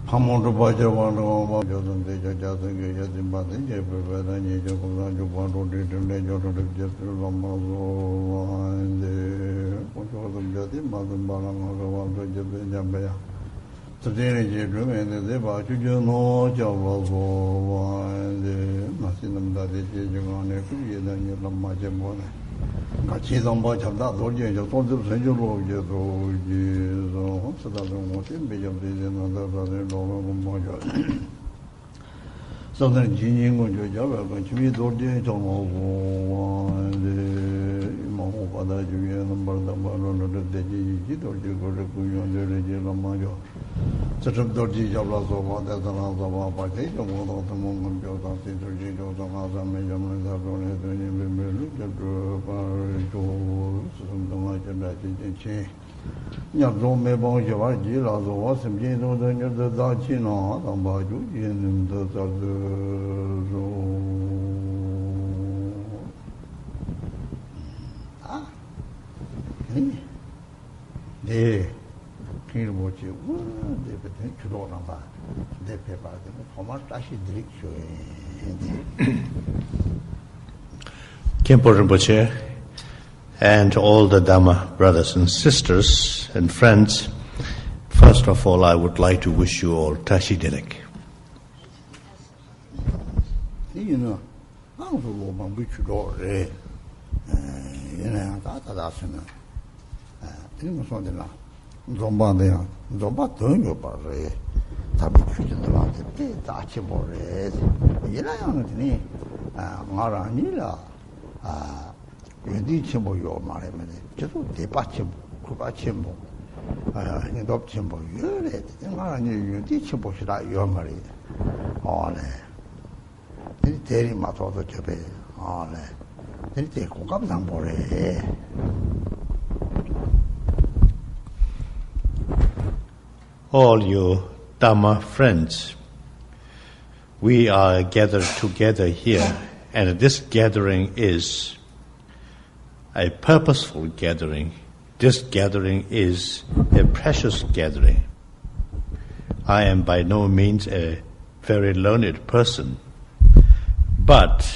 Hamondo Baja one of Josan de Jasan Yasin Batin, Jeffrey, Jokulan, Juan, did just Lamazo and the Pocho Jati, Mazan Balan, Jabaya. Today, Jebrim and the Deba, you know, Javazo and the Nasinam that is on a few years and you love my Jabona. Gachizam Bacha, that all you told the Senor, so that was in Bay of another brother. So then, Jing on your job, but you don't do it on the Mahova, you number the Baron of the Deji, or you go to Puyon, the Regina Majo. Such a dodgy job as of that another party, one of the moment goes on to Jigos and other measurements that don't have any look at something like that. Change. Don't me bon Javaji, as was some Jino, then you're the Dachino, and Baju, in the Ah, eh, King watch you, they pretend to go on. They pay by them. How much does she drink? Khenpo Rinpoche and all the Dhamma brothers and sisters and friends, first of all, I would like to wish you all Tashi Dilek. You know, I'm a woman which you go, you know, that's enough. You know, something like Zomba, Zomba, don't you, but Tabi, that's about it. You know, Maranilla. Chimbo, your marriage, just the Pachim, Kupachimbo, and Dopchimbo, you teach him should I your married. All then tell him at all the Japan. All then take Kokam Bore. All you Dhamma friends, we are gathered together here, and this gathering is a purposeful gathering. This gathering is a precious gathering. I am by no means a very learned person, but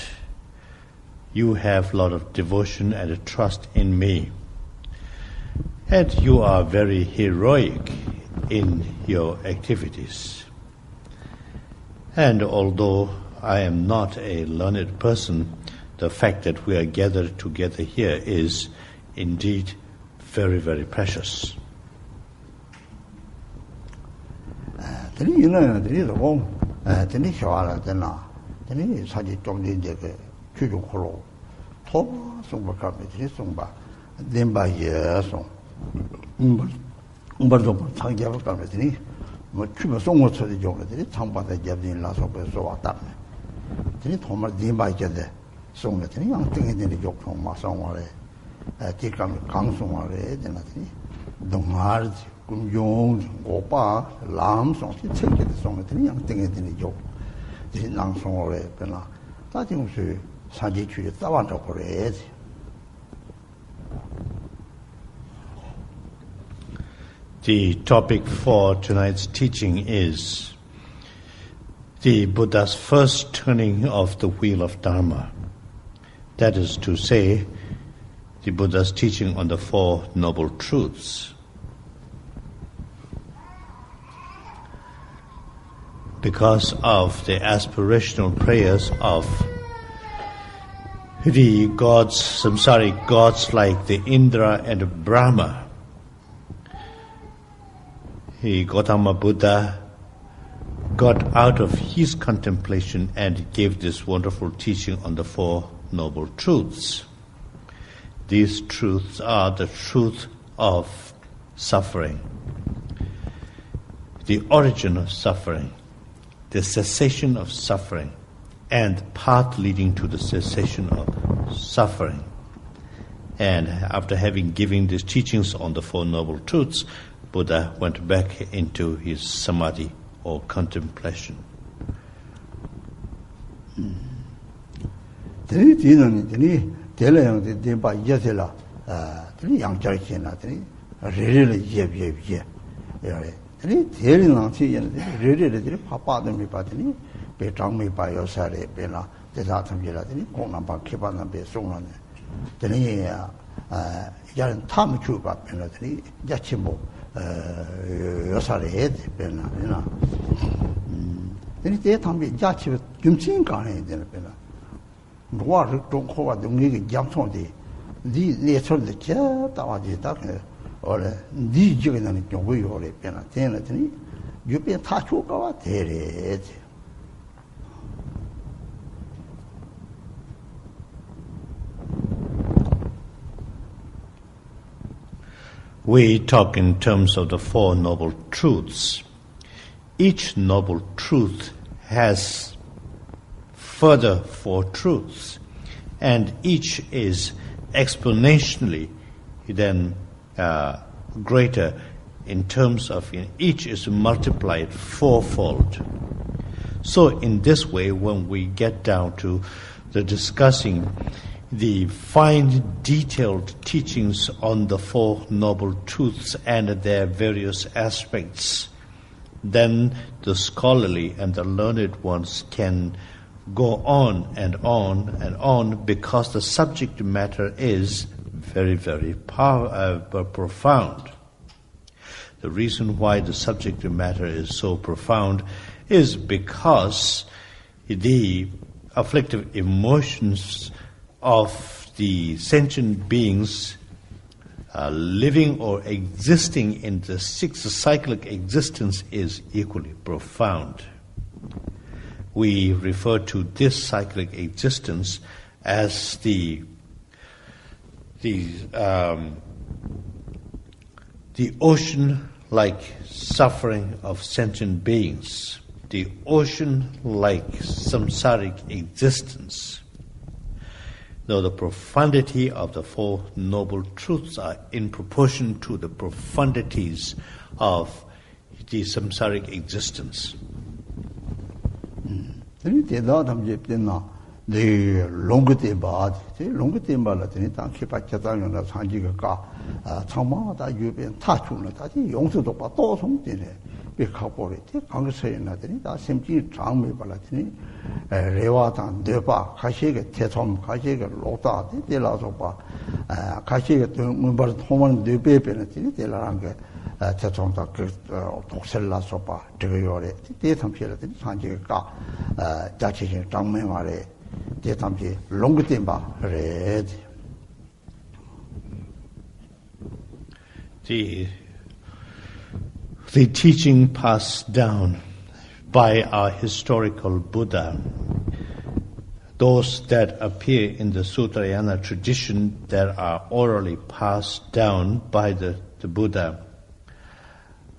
you have a lot of devotion and trust in me. And you are very heroic in your activities. And although I am not a learned person, the fact that we are gathered together here is indeed very, very precious. You know, there is a home, Tenisha, Tenis had Tom Dinjake, Chujo, Tom, Sumba, Sumba, then by years, Umberto, Tangiava Carmetini, but Chuba so much of the geometry, Tamba the Javin Lasso, so at that. Then Thomas Dimba Jade. Song that any young thing in the joke from Massonware, take on the council, then the Mars, Jones, Opa, Lambs, or take the song at any young thing in the joke. This is long song or Pena. That you say, Sajichu, the Tawant of Red. The topic for tonight's teaching is the Buddha's first turning of the wheel of Dharma. That is to say, the Buddha's teaching on the Four Noble Truths. Because of the aspirational prayers of the gods, samsaric gods like the Indra and Brahma, Gautama Buddha got out of his contemplation and gave this wonderful teaching on the Four Noble Truths. These truths are the truth of suffering, the origin of suffering, the cessation of suffering, and path leading to the cessation of suffering. And after having given these teachings on the Four Noble Truths, Buddha went back into his samadhi or contemplation. We talk in terms of the Four Noble Truths. Each Noble Truth has further four truths, and each is exponentially then greater in terms of each is multiplied fourfold. So in this way, when we get down to the discussing the fine detailed teachings on the Four Noble Truths and their various aspects, then the scholarly and the learned ones can go on and on and on, because the subject matter is very, very profound. The reason why the subject matter is so profound is because the afflictive emotions of the sentient beings living or existing in the sixth cyclic existence is equally profound. We refer to this cyclic existence as the ocean-like suffering of sentient beings, the ocean-like samsaric existence. Though the profundity of the Four Noble Truths are in proportion to the profundities of the samsaric existence. The longer the bad, the longer the balatin, thank you, Pachatan, and Sanjika, Tama, that you've been touched on that, you also do about something, be corporate, Congress saying that, that simply charm me balatini, Rewatan, Deba, Kashig, Tetom, Kashig, Lota, the Lazopa, Kashig, Mumbar, Homan, the baby, the Laranga, Tetom, Toxella Sopa, Tegore, the Tampia, Sanjika, Jackie, Tom Memory. The teaching passed down by our historical Buddha, those that appear in the Sutrayana tradition that are orally passed down by the Buddha,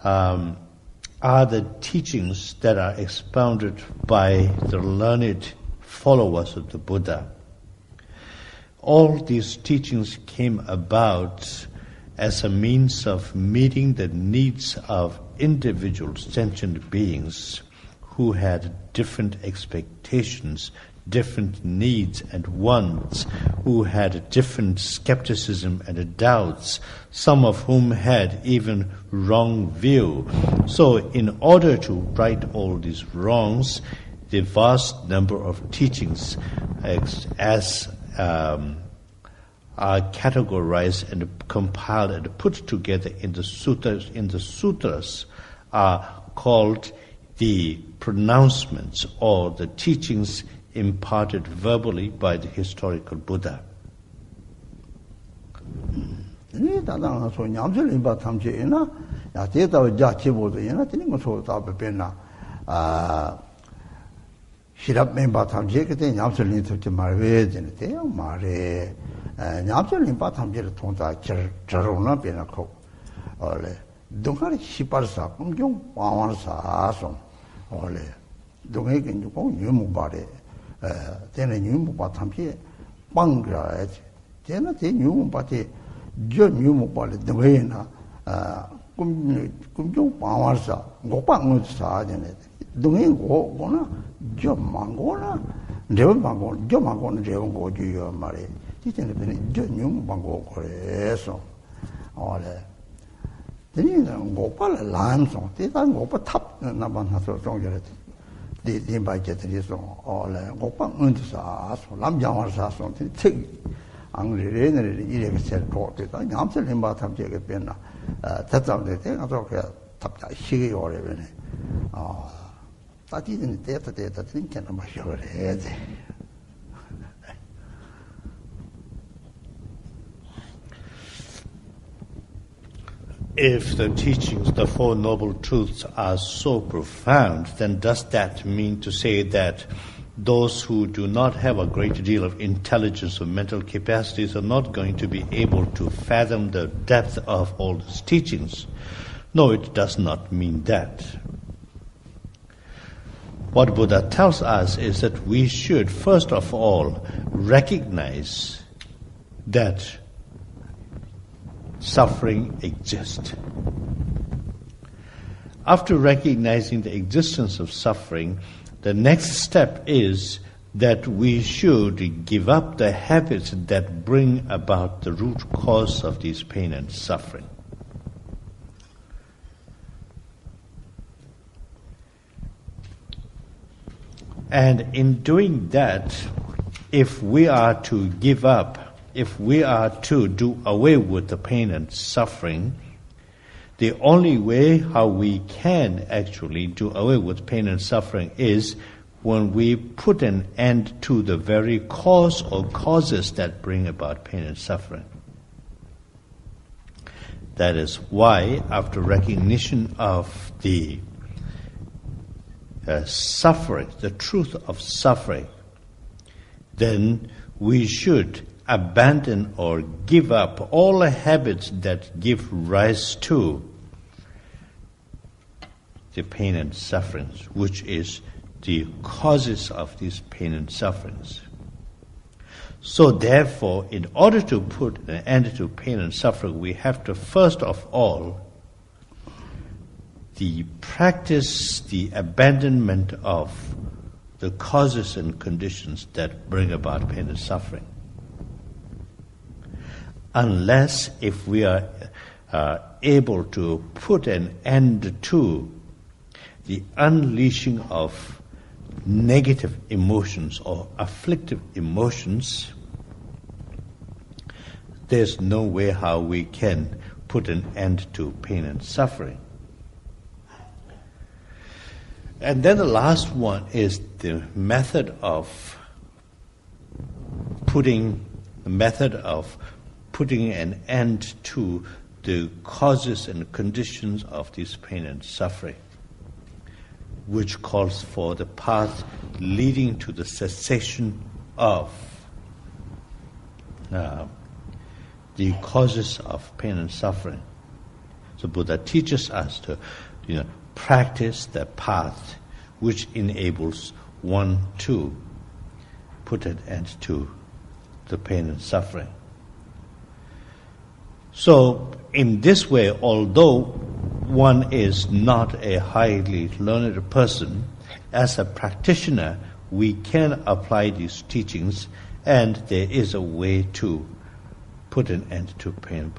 are the teachings that are expounded by the learned followers of the Buddha. All these teachings came about as a means of meeting the needs of individual sentient beings who had different expectations, different needs and wants, who had different skepticism and doubts, some of whom had even wrong view. So in order to right all these wrongs, the vast number of teachings are categorized and compiled and put together in the sutras are called the pronouncements or the teachings imparted verbally by the historical Buddha. Shirap member Tamjek, Yamselin to Marvez and Theo Mare, Yamselin Batamjek Tonta, Charona Benaco, or Dungar Shiparsa, Young Pawansa, or Dungakin, you go, you body, then a new Batamje, Bangra, Tena te nyumu pati jo nyumu pali dungayi na kumchung pangwar sa ngokpa ngut sa jane dungayi go na jo mango na rewa mango jo mango na rewa go juyo mare ti tena pene jo nyumu mango kore so ole teni ngokpa la lam song te ta ngokpa tap naban haso song jare di bai jetri song ole ngokpa ngut sa so lam jangwar sa song teni 책 앙리레네 이래가 셀 거다. 냠슬 힘바 탐제게 변나. 답답데 내가 또 그 답다 시기 오래변에. 따지는 때다 진짜 마셔 그래. If the teachings, the Four Noble Truths, are so profound, then does that mean to say that those who do not have a great deal of intelligence or mental capacities are not going to be able to fathom the depth of all these teachings? No, it does not mean that. What Buddha tells us is that we should first of all recognize that suffering exists. After recognizing the existence of suffering, the next step is that we should give up the habits that bring about the root cause of this pain and suffering. And in doing that, if we are to give up, if we are to do away with the pain and suffering, the only way how we can actually do away with pain and suffering is when we put an end to the very cause or causes that bring about pain and suffering. That is why, after recognition of the suffering, the truth of suffering, then we should abandon or give up all the habits that give rise to the pain and sufferings, which is the causes of these pain and sufferings. So therefore, in order to put an end to pain and suffering, we have to first of all practice the abandonment of the causes and conditions that bring about pain and suffering. Unless if we are able to put an end to the unleashing of negative emotions or afflictive emotions, there's no way how we can put an end to pain and suffering. And then the last one is the method of putting an end to the causes and conditions of this pain and suffering, which calls for the path leading to the cessation of the causes of pain and suffering. So Buddha teaches us to, practice the path which enables one to put an end to the pain and suffering. So, in this way, although one is not a highly learned person, as a practitioner, we can apply these teachings, and there is a way to put an end to pain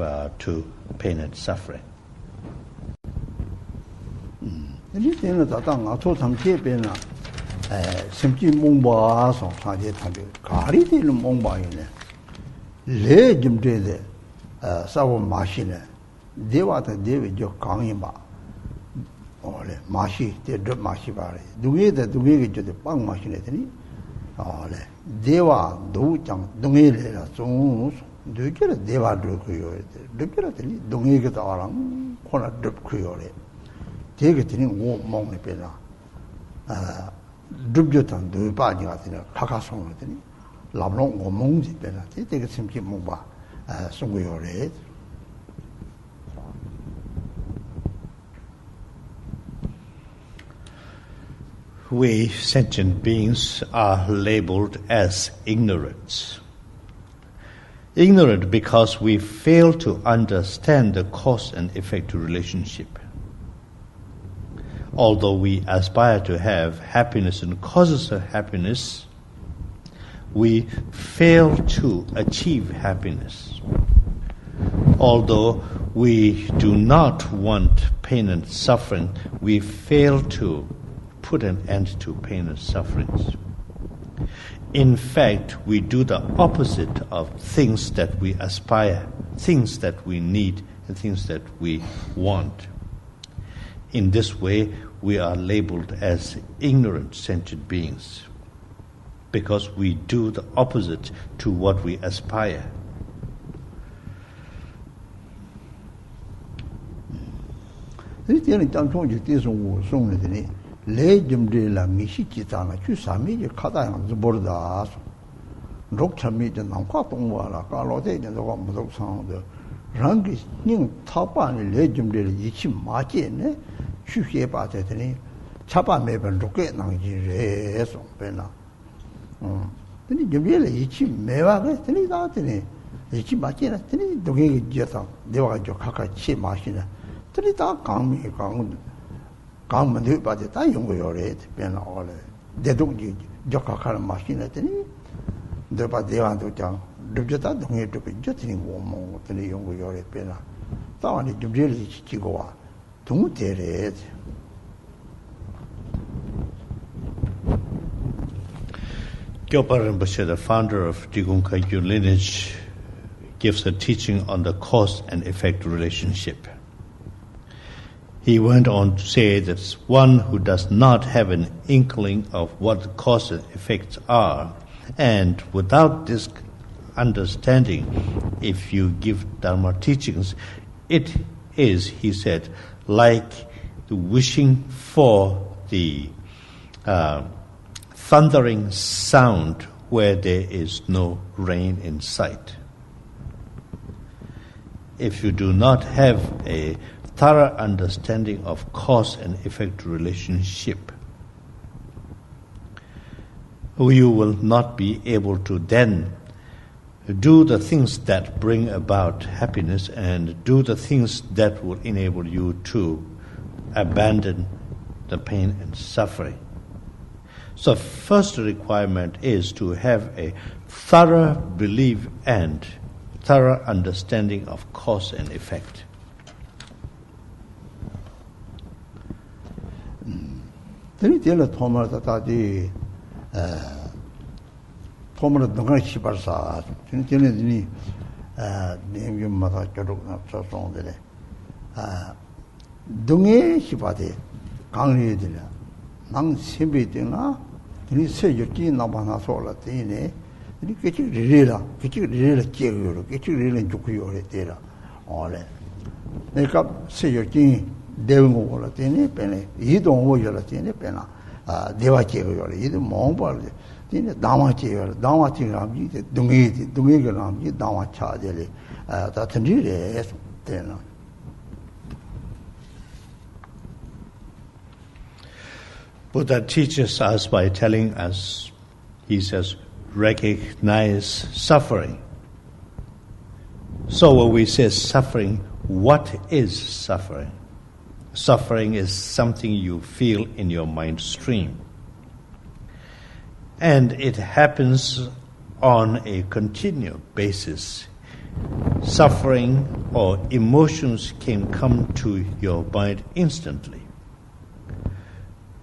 and suffering. 사고 마시네 대와다 대외 저 강이마 올레 마시 대드 마시 바래 누게다 누게게 저데 빵 마시네 되니 올레 대와 도장 동해래라 좀 누게라 대와도 그요 누게라 되니 동해게 다랑 코나 듭고요래 되게 되니 오 먹네 빼라 듭ጆ탄 두 빠지가 되니 카카송을 되니 라블롱 오 먹지 빼라 되게 심지 먹봐 We sentient beings are labeled as ignorance. Ignorant because we fail to understand the cause and effect relationship. Although we aspire to have happiness and causes of happiness, we fail to achieve happiness. Although we do not want pain and suffering, we fail to put an end to pain and sufferings. In fact, we do the opposite of things that we aspire, things that we need, and things that we want. In this way, we are labeled as ignorant sentient beings, because we do the opposite to what we aspire. Le jimde la mishi chitana chu sami je khada yang zborda rok chami je nam kha tongwa la ka lo de je wa mu sang de rang gi ning tha pa ni le jimde le yi chi ma che ne chu xie ba de ni cha pa me ban rok ke nang ji re so pe na ni jimde le yi chi me wa ge ni da de ni yi chi ma che na ni do ge je ta de wa jo kha kha chi ma shi na ni da kang mi kang 강문들 빠져 다 연구요래 변 올래 대동지 적학하는 마시네더니 너바 대왕도 장 르저다 동에 또 빈저트니 뭐뭐 들이 연구요래 변아 다만이 좀 제일 지키고 와 동대래 Gyalpa Rinpoche, the founder of Digung Kagyu lineage, gives a teaching on the cause and effect relationship. He went on to say that one who does not have an inkling of what the cause and effects are, and without this understanding, if you give Dharma teachings, it is, he said, like the wishing for the thundering sound where there is no rain in sight. If you do not have a thorough understanding of cause and effect relationship, you will not be able to then do the things that bring about happiness and do the things that will enable you to abandon the pain and suffering. So first requirement is to have a thorough belief and thorough understanding of cause and effect. Teni tela thomar tatadi thomar dunga shibar sa teni ni nemgyu mata choruk na song de dunge shibade kangri de nang simbe de na teni se yoki na bana so la teni teni kechi rela che yo kechi rela juku yo le tera ole ne kap se yoki 대응고 올라 되네 빼네 이동 오여라 되네 빼나 대화 제거요 이도 몽벌 되네 나와 제거 나와 제거함이 동의가 남이 나와 차제리 다 틀리래 되나 Buddha teaches us by telling us, he says, recognize suffering. So when we say suffering, what is suffering? Suffering is something you feel in your mind stream. And it happens on a continual basis. Suffering or emotions can come to your mind instantly.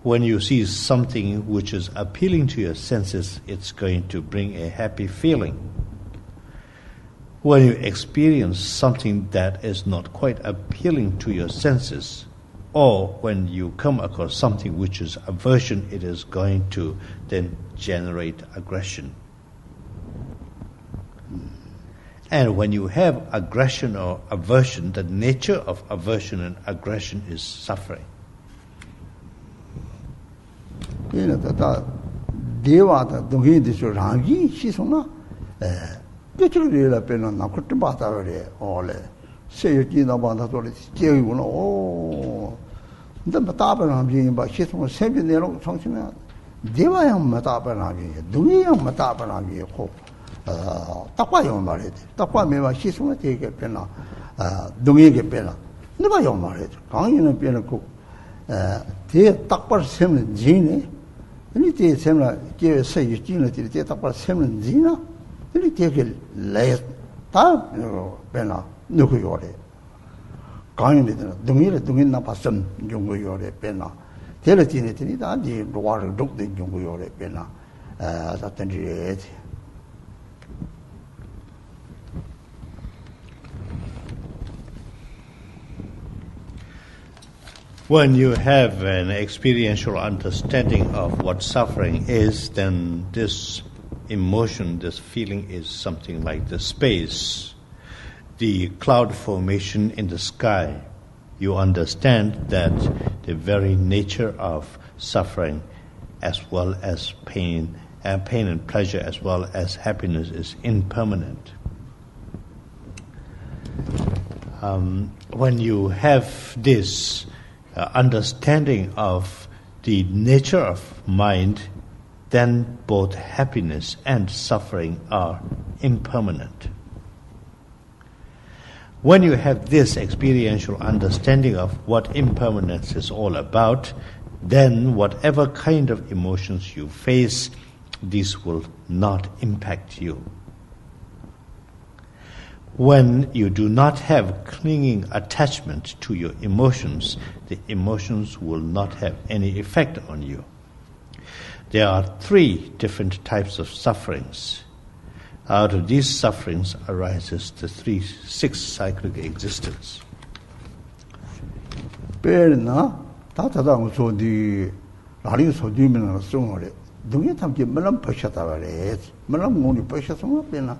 When you see something which is appealing to your senses, it's going to bring a happy feeling. When you experience something that is not quite appealing to your senses, or when you come across something which is aversion, it is going to then generate aggression. And when you have aggression or aversion, the nature of aversion and aggression is suffering. takwa yo mare takwa me ma shi suma te ke pena dungi ke pena ne ba yo mare gang yin pena ko te takwa sem jin ni te sem la ke se yi jin le te takwa sem jin na ni te ke le ta pena no ko yo le gang yin de dungi na pa sem jung ko yo le pena te le ti ni te ni da di lo wa ro dok de jung ko yo le pena sa ten ji When you have an experiential understanding of what suffering is, then this emotion, this feeling is something like the space, the cloud formation in the sky. You understand that the very nature of suffering as well as pain and pleasure as well as happiness is impermanent. When you have this understanding of the nature of mind, then both happiness and suffering are impermanent. When you have this experiential understanding of what impermanence is all about, then whatever kind of emotions you face, these will not impact you. When you do not have clinging attachment to your emotions, the emotions will not have any effect on you. There are 3 different types of sufferings. Out of these sufferings arises the 6 cyclic existence. Perna, tatadang so di laring so di men songore. Dungi tam ki melam pashata vare. Melam ngoni pashatong pena.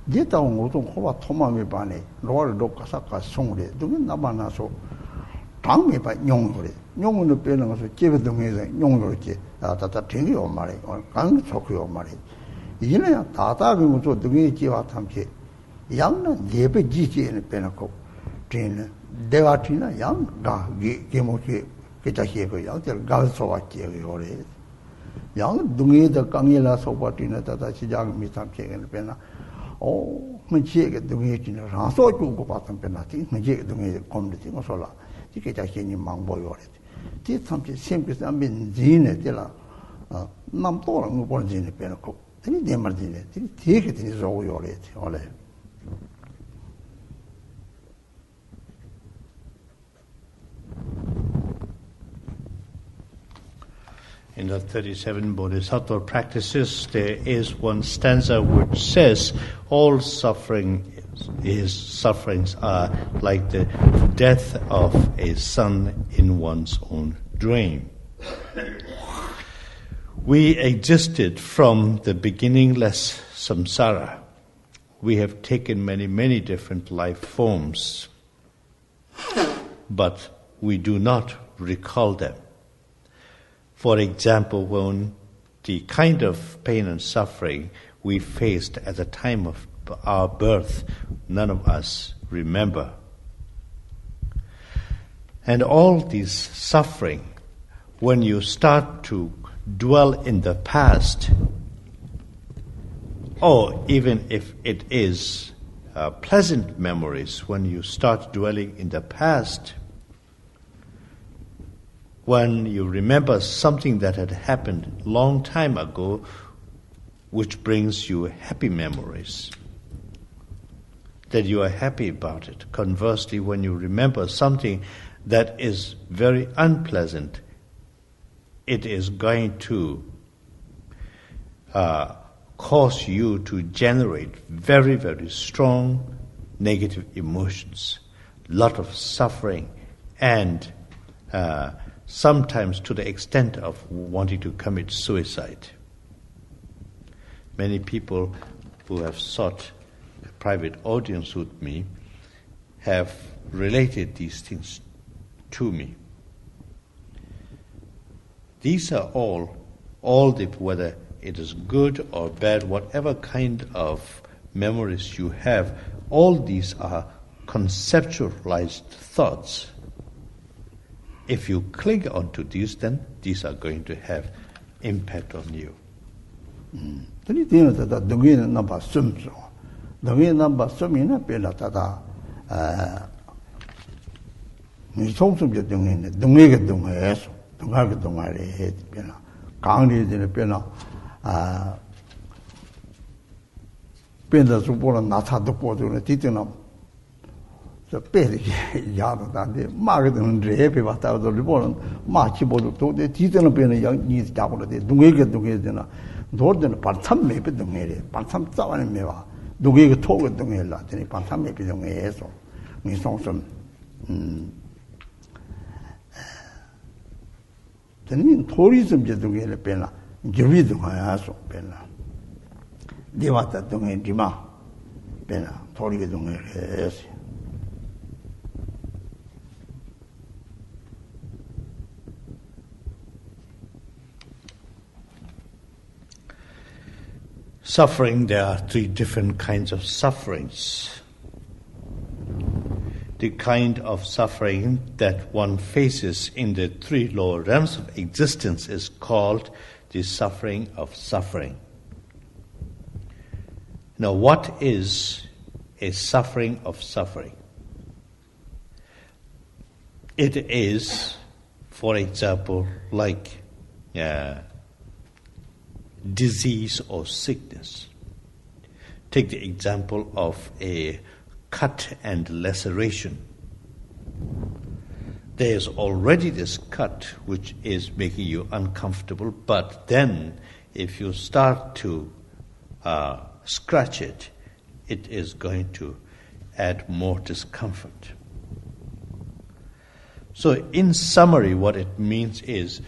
Dieta ngotong khowa thoma me bane. Lor do kasaka songore. Dungi nabana so tang me ba nyongore. Nyong no pena so jebe dungi nyongore ke. Tata tingi o mare. Gang chokyo o mare. 이는 다다는 것도 등에 지와 탐지 양은 예배 지지에는 빼놓고 되는 내가 지나 양가 게모게 게자시고 양들 가서 왔지요 요래 양 등에다 강이라 소바티나 다다 시작 미탐지에는 빼나 문지에게 등에 지나 라서 주고 봤던 빼나지 문지에게 등에 검듯이 뭐설라 이게 자신이 망보요래 뒤 탐지 sempre 안빈 지네 되라 남도랑 뭐 본지네 빼놓고 In the In the 37 Bodhisattva practices, there is one stanza which says, all sufferings are like the death of a son in one's own dream. We existed from the beginningless samsara. We have taken many, many different life forms, but we do not recall them. For example, when the kind of pain and suffering we faced at the time of our birth, none of us remember. And all this suffering, when you start to dwell in the past, or even if it is pleasant memories, when you start dwelling in the past, when you remember something that had happened long time ago, which brings you happy memories, that you are happy about it. Conversely, when you remember something that is very unpleasant, it is going to cause you to generate very, very strong negative emotions, lot of suffering, and sometimes to the extent of wanting to commit suicide. Many people who have sought a private audience with me have related these things to me. These are all whether it is good or bad, whatever kind of memories you have, all these are conceptualized thoughts. If you cling onto these, then these are going to have impact on you. Tani dina tata dungi namba sum so. Dungi namba sumi na pela tata ni song sum je dungi ke dungi eso. Dunga ke dunga le he pela. Kangli dina pela pela supola nata do podo ne titina. So pele ya da de ma ke dun re pe ba ta do ripola ma chi bodo to de titina pela yang ni ja bodo de dungi ke dungi dina. 노르든 반참 매비 동해래 반참 싸워는 매와 누구에게 토고 동해라 되니 반참 매비 동해에서 미송선 되니 토리즘 제 동해를 빼나 기르비 동해야서 빼나 네와다 동해 디마 빼나 토리게 동해에서 Suffering, there are three different kinds of sufferings. The kind of suffering that one faces in the three lower realms of existence is called the suffering of suffering. Now, what is a suffering of suffering? It is, for example, like disease or sickness. Take the example of a cut and laceration. There is already this cut which is making you uncomfortable, but then if you start to scratch it, it is going to add more discomfort. So in summary, what it means is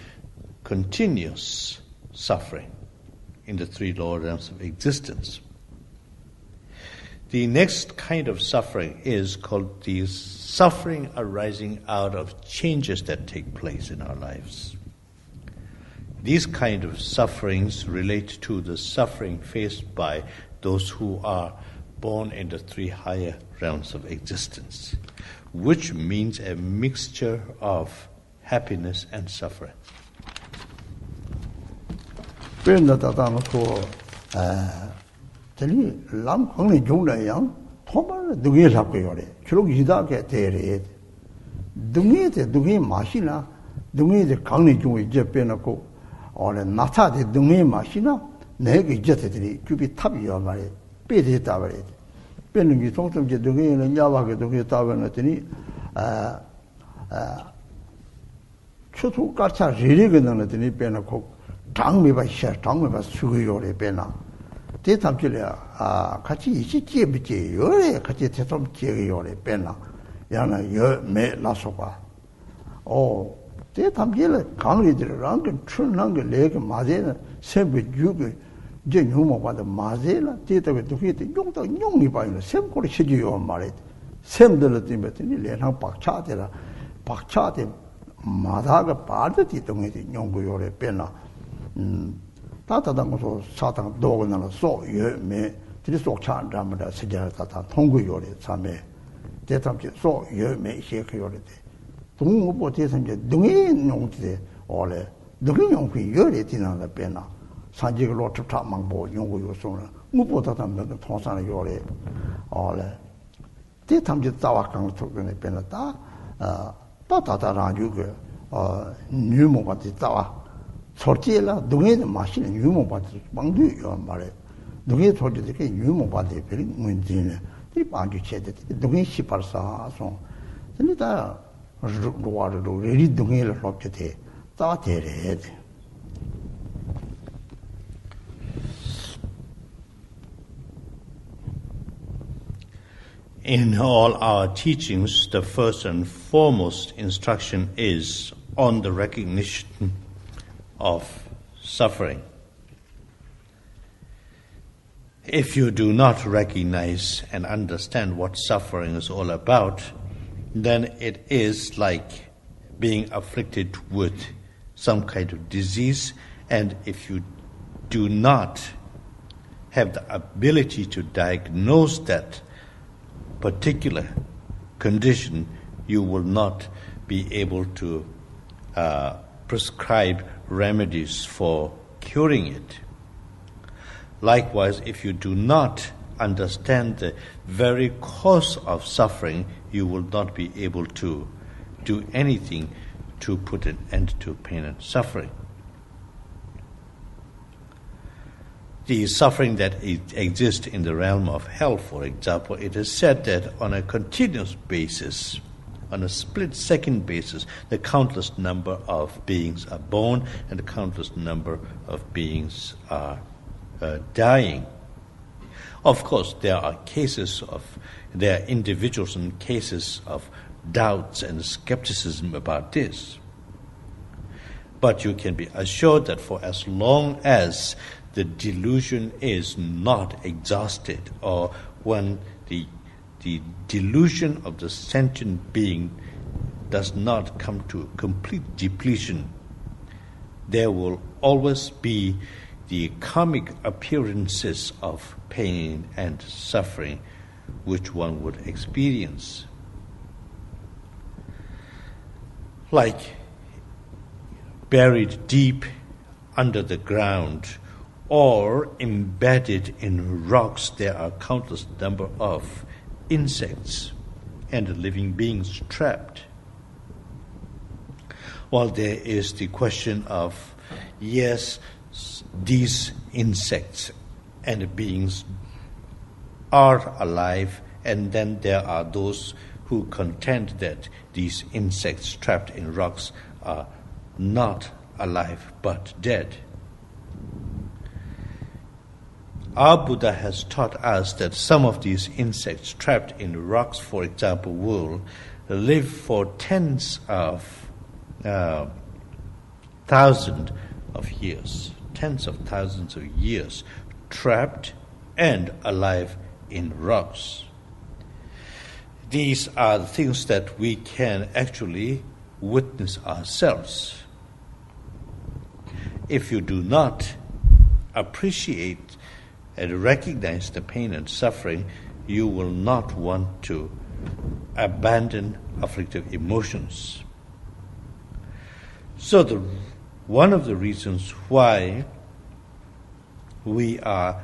continuous suffering in the three lower realms of existence. The next kind of suffering is called the suffering arising out of changes that take place in our lives. These kind of sufferings relate to the suffering faced by those who are born in the three higher realms of existence, which means a mixture of happiness and suffering. Penda tatano to teli lam khangni jungla yang thoma dungi lakko yore chulog yida ke tere dungi te dungi mashina dungi de khangni jungwi je pena ko ole nata de dungi mashina nege je te teri kubi tab yo mare pe de ta bare pena gi songsom je dungi ne nyawa ke dungi ta bana teni chotu kacha riri ge na teni pena ko 장미바 시야 장미바 수요래 배나 대탐질이야 같이 이시 제비지 요래 같이 대탐 제요래 배나 야나 여매 나서봐 대탐질 강리들랑 그 춘랑 그 레게 맞에는 세비 주고 이제 뇨모 받아 맞에라 대답에 두게도 용도 용이 봐요 샘고리 시지요 말에 샘들 때문에 레랑 박차되라 박차되 마다가 빠르디 동에도 용고요래 배나 다다당고서 사당 도고나라 소여매 들이 속찬다마다 세자다다 통구요래 참에 대탐지 소여매 시켜요래 동무보 대선제 등의 용지대 올해 등의 용기 열에 지나가 빼나 산지로 탑탑망보 용고요소는 무보다다 몇 통산의 요래 올해 대탐지 자와강 속에 빼나다 따다다라주게 뉴모바티 자와 솔직히라 동해의 마시는 유모바디 방도요 말에 동해 솔직히 유모바디 별이 문제네 이 방주 체대 동해 시발사서 근데다 로와로 레리 동해를 롭게 다 되래 In all our teachings, the first and foremost instruction is on the recognition of suffering. If you do not recognize and understand what suffering is all about, then it is like being afflicted with some kind of disease, and if you do not have the ability to diagnose that particular condition, you will not be able to prescribe remedies for curing it. Likewise, if you do not understand the very cause of suffering, you will not be able to do anything to put an end to pain and suffering. The suffering that exists in the realm of hell, for example, it is said that on a continuous basis, on a split-second basis, the countless number of beings are born and the countless number of beings are dying. Of course, there are individuals and cases of doubts and skepticism about this. But you can be assured that for as long as the delusion is not exhausted, or when the delusion of the sentient being does not come to complete depletion, there will always be the karmic appearances of pain and suffering which one would experience. Like buried deep under the ground or embedded in rocks, there are countless number of insects and living beings trapped. While there is the question of, yes, these insects and beings are alive, and then there are those who contend that these insects trapped in rocks are not alive but dead. Our Buddha has taught us that some of these insects trapped in rocks, for example, will live for tens of thousands of years, trapped and alive in rocks. These are the things that we can actually witness ourselves. If you do not appreciate and recognize the pain and suffering, you will not want to abandon afflictive emotions. So one of the reasons why we are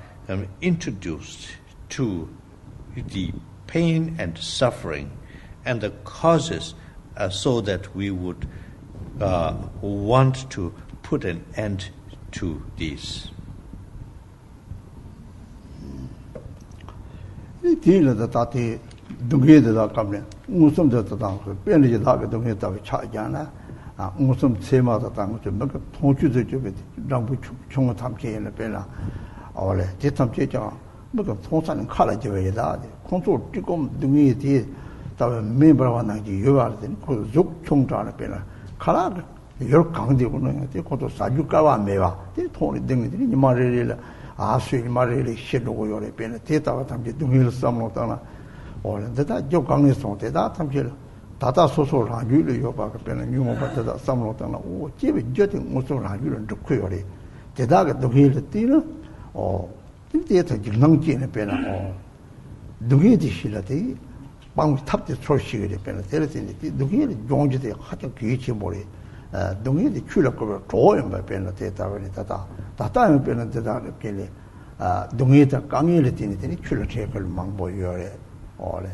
introduced to the pain and suffering and the causes so that we would want to put an end to these. Tila da tati dungi da kamne ngusum da tang pen ji da dungi da cha jana ngusum sema da tang ju mek thongchu de ju be rang bu chung tham che ne pe la awle je tham che ja mek thong san kha la je ye da khong so ti kom dungi ti da me ba wa na ji yo ba de ko zuk chung ta ne pe la khala yor kang de ko ne ti ko to sa ju ka wa me wa ti thong ni ding ni ma re le 아수일 말을 시도고 요래 변에 대다가 담지 동일 삼로다나 올는데다 저 강에서 대다 담지 다다 소소를 하기를 요바가 변에 뉴모 받다 삼로다나 오 집에 저도 무슨 하기를 듣고 요래 대다가 동일 때는 근데서 능지네 변에 동일이 실라데 방 탑대 소식이 변에 때렸더니 동일이 종지대 하도 귀치 모래 동일이 출력을 좋아요 변에 대다가 다다는 변에 대다가 걔네 동일이 강의를 되니 출력을 망보여래 올래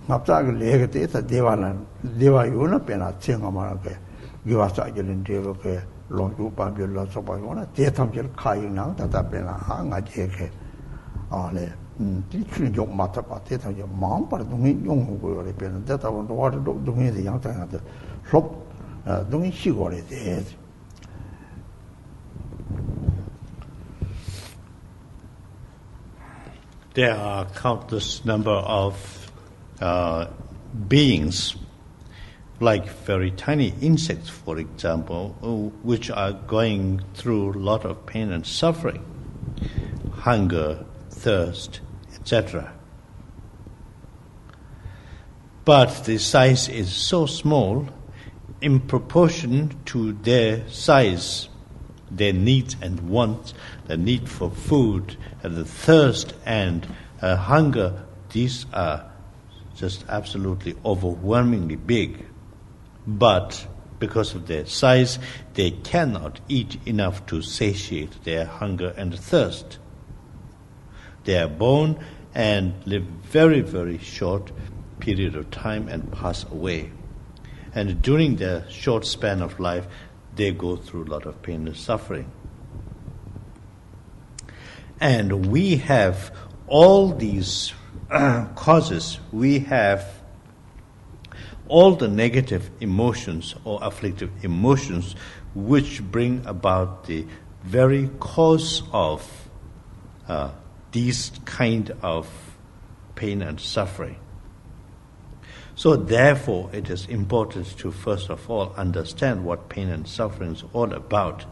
갑자기 내가 때서 대화요나 변에 생각하게 기와사기는 되게 롱주바별로 소바요나 대탐질 가이나 다다 변에 하나지게 올래 지출 용 맞다 대탐 마음 바로 동의 용고요래 변에 대다 원도 동의의 양상한테 롭 동의 시골에 대해 There are countless number of beings, like very tiny insects, for example, which are going through a lot of pain and suffering, hunger, thirst, etc. But the size is so small in proportion to their size, their needs and wants, the need for food, and the thirst and hunger. These are just absolutely overwhelmingly big. But because of their size, they cannot eat enough to satiate their hunger and thirst. They are born and live very, very short period of time and pass away. And during their short span of life, they go through a lot of pain and suffering. And we have all these causes. We have all the negative emotions or afflictive emotions which bring about the very cause of these kind of pain and suffering. So therefore, it is important to first of all understand what pain and suffering is all about,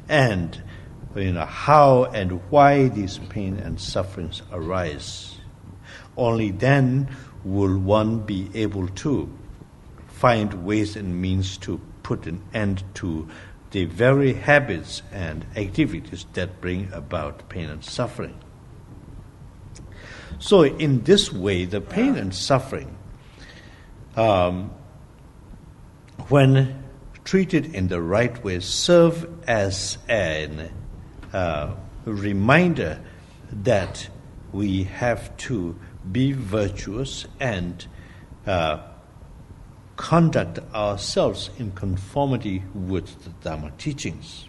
and how and why these pain and sufferings arise. Only then will one be able to find ways and means to put an end to the very habits and activities that bring about pain and suffering. So in this way, the pain and suffering, when treated in the right way, serve as an reminder that we have to be virtuous and conduct ourselves in conformity with the Dharma teachings.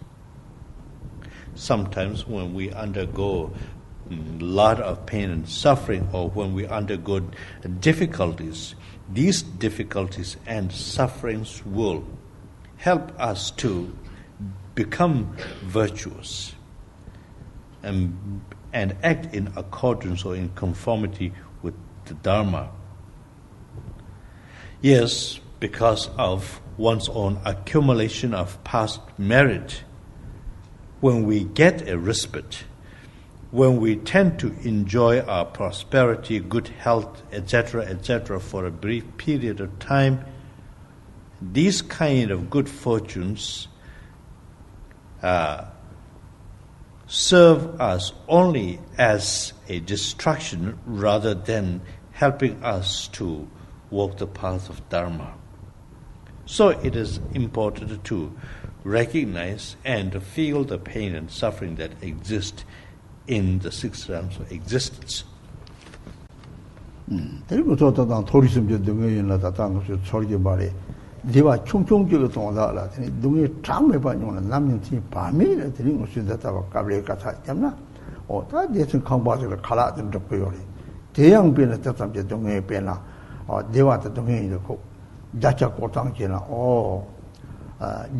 Sometimes when we undergo a lot of pain and suffering, or when we undergo difficulties, these difficulties and sufferings will help us to become virtuous and act in accordance or in conformity with the Dharma. Yes, because of one's own accumulation of past merit, when we get a respite, when we tend to enjoy our prosperity, good health, etc., for a brief period of time, these kind of good fortunes serve us only as a distraction rather than helping us to walk the path of Dharma. So it is important to recognize and feel the pain and suffering that exist in the six realms of existence. 그리고 저도 토리즘 등에나 다당고 처리게 말에 네와 총총적으로 동하다라 등에 장매 반용은 남는지 밤에라 드린 것이 됐다고 가브레 같아 있잖아. 다 대신 강바지를 갈아든 적고요. 대양변에 됐다면 동에 변나 네와도 동에 이렇고 자차 고탕지나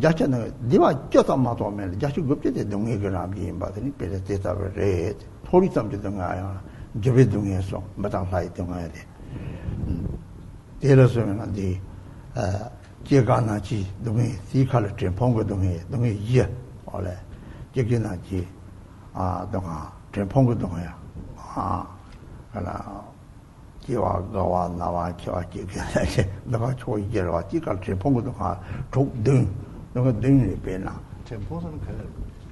자차는 네와 껴서 맞으면 자치 급제대 동에 그라비 받으니 배에 대답을 해. 토리점도 등아야. 저배 동에서 마당 사이 동아야 돼. 대로서는 이 제가나지 동에 시칼을 좀 본거 동에 예. 원래 제기나지 동아 좀 본거 동아야. 하나 기와 가와 나와 기와 기게 내가 초이제로 와 지갈 좀 본거 동아 족등 너가 등이 배나. 좀 보서는 그래.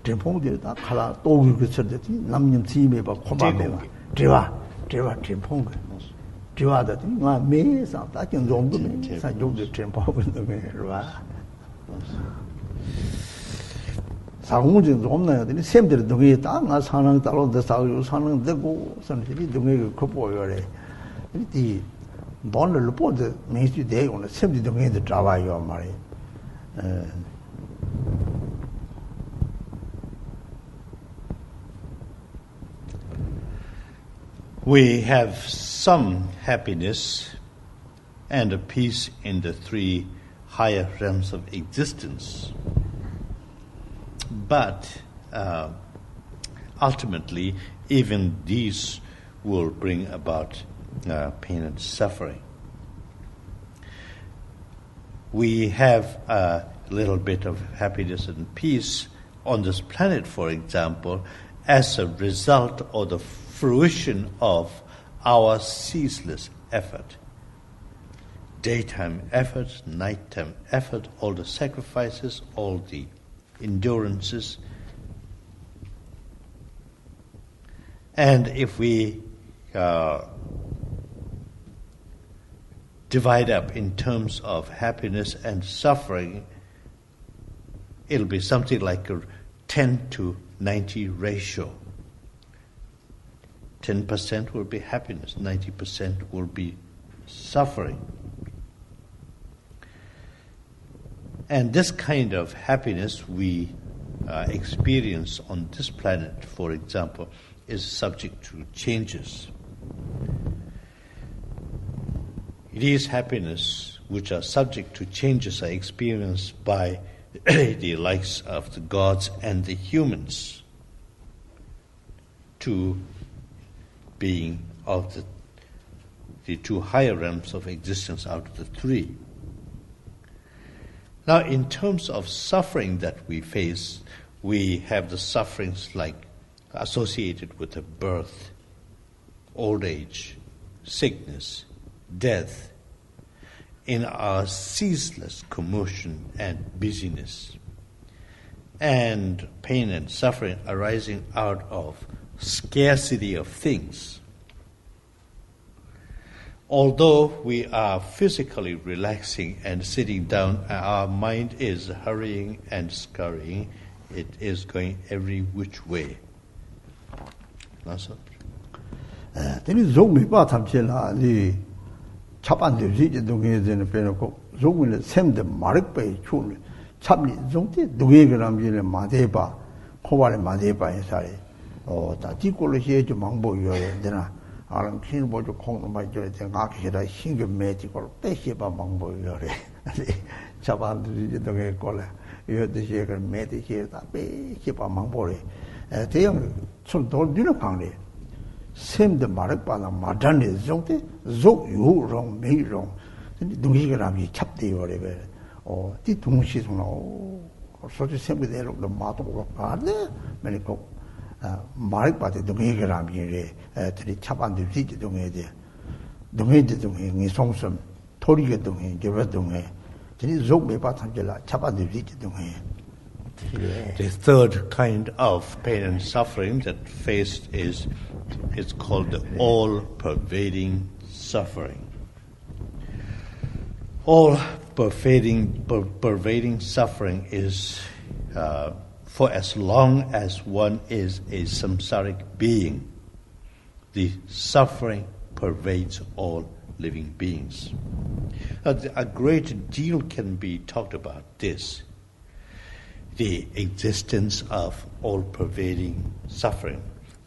좀 본게 다 칼라 또 그렇게 쳐졌지. 남님 팀에 봐 고마워. Driva Trimpong. Driva that me, some taking Zombi, some young Trimpong in the mirror. Samuji Zomna, the same to do it, as Hanang Talo, the South, Hanang, the go, something to make a couple of the Bonner report that makes you day on the same to make the Java you are married. We have some happiness and a peace in the three higher realms of existence. But ultimately, even these will bring about pain and suffering. We have a little bit of happiness and peace on this planet, for example, as a result of the fruition of our ceaseless effort. Daytime effort, nighttime effort, all the sacrifices, all the endurances. And if we divide up in terms of happiness and suffering, it'll be something like a 10 to 90 ratio. 10% will be happiness, 90% will be suffering. And this kind of happiness we experience on this planet, for example, is subject to changes. These happiness which are subject to changes are experienced by the likes of the gods and the humans, two being of the two higher realms of existence out of the three. Now, in terms of suffering that we face, we have the sufferings like associated with the birth, old age, sickness, death, in our ceaseless commotion and busyness, and pain and suffering arising out of scarcity of things. Although we are physically relaxing and sitting down, our mind is hurrying and scurrying. It is going every which way. That's it. Then zoom ba tamchela ni chapan de ji de ge de pe ko zoom le sem de marik pe chu chapli zong de duge gram ji le ma de ba ko ba le ma de ba sa le da ji ko le xie ju mang bo yo de na 아랑 kin bo ju kong ma jo de nga ki da xin ge me ji ko pe xie ba mang bo yo le chapan de ji de ge ko le yo de xie ge me de xie da pe xie ba mang bo le de yang sul do ni le phang le sem de marik ba la ma dan de zong de zo yu rong me rong de dung xi ge ram yi chap de yo le be di dung xi song lo so ji sem ge de lo ma do ko ba de me ni ko 마릭 바데 동해게라미에 들이 차반들 뒤지 동해데 동해데 동해 니 송섬 토리게 동해 개버 동해 들이 족메 바탐jel라 차반들 뒤지 동해. The third kind of pain and suffering that faced is called the all-pervading suffering. All-pervading suffering is for as long as one is a samsaric being, the suffering pervades all living beings. A great deal can be talked about this, the existence of all-pervading suffering,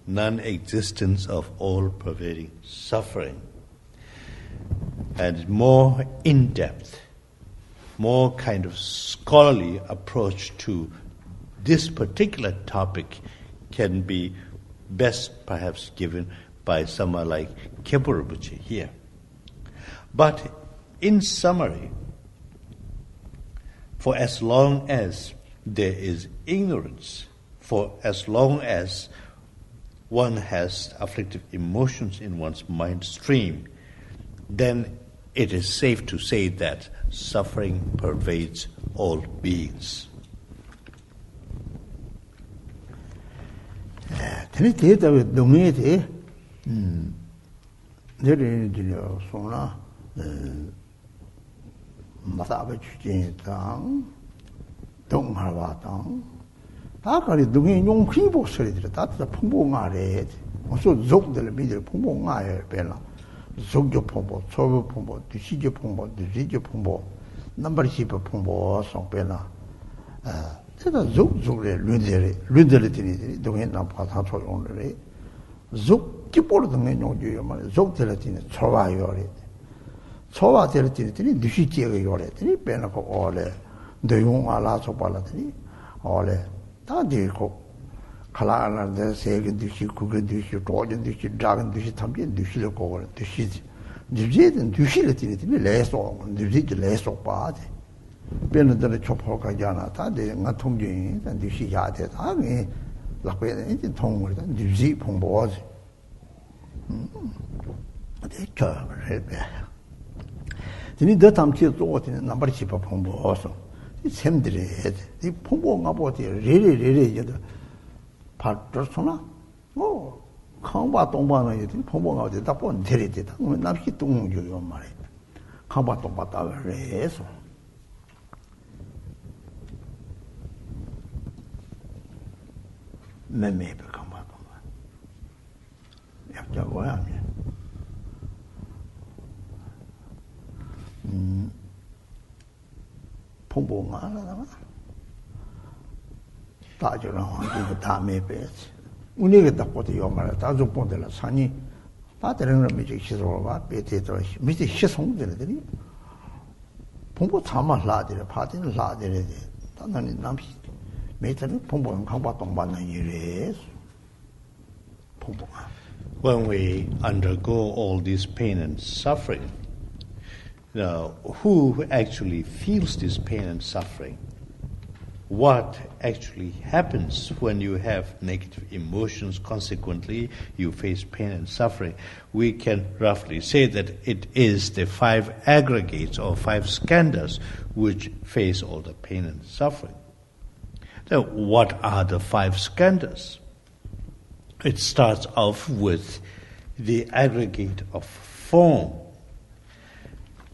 non-existence of all-pervading suffering, and more in-depth, more kind of scholarly approach to this particular topic can be best perhaps given by someone like Rinpoche here. But in summary, for as long as there is ignorance, for as long as one has afflictive emotions in one's mind stream, then it is safe to say that suffering pervades all beings. Teni teta we dungi te nere jilio sona matabe chujin tang dong harwa tang ta kari dungi nyong khibo sari dire ta ta phungbo nga re so zok de le mi de phungbo nga ye pe la zok jo phungbo chobo phungbo dushi jo phungbo dushi jo phungbo number shi phungbo so pe la 제가 죽죽에 륜들이 되니 동해나 파사 초용들이 죽 기포로 등에 용주요 말 죽들이 초와요리 초와들이 되니 두시지가 요래더니 빼놓고 올래 내용 알아서 발라더니 올래 다 되고 칼라라데 세게 두시 구게 두시 도전 두시 작은 두시 탐비 두시를 거고 두시지 두시는 두시를 되니 레소 두시지 레소 빠지 변들의 초포가 있잖아. 다들 나 통진이 단지 야대 다음에 라베는 이제 통을 뉴지 봉보지. 대처를 해. 진이 더 담치 또 넘버 10 봉보서. 이 샘들이 이 봉보가 뭐지? 레레레레 이제 파트서나 강바 동바는 이제 봉보가 어디 딱 본 데리다. 남기 동주요 말이. 강바 동바다 그래서 매매 become what. Yeah. 저거야. 풍부가 하나다가 다저랑 이거 다음에 뵈지. 우리가 딱 보도 요말 다저 본데라 산이 다들은 미지 시소가 베테도 미지 시송들들이 풍부 참아 라들 파든 라들에 단단히 남시 메타는 풍부는 강바 동반는 일에 풍부가 when we undergo all this pain and suffering, now, who actually feels this pain and suffering? What actually happens when you have negative emotions? Consequently, you face pain and suffering. We can roughly say that it is the 5 aggregates or 5 skandhas which face all the pain and suffering. Now, what are the 5 skandhas? It starts off with the aggregate of form.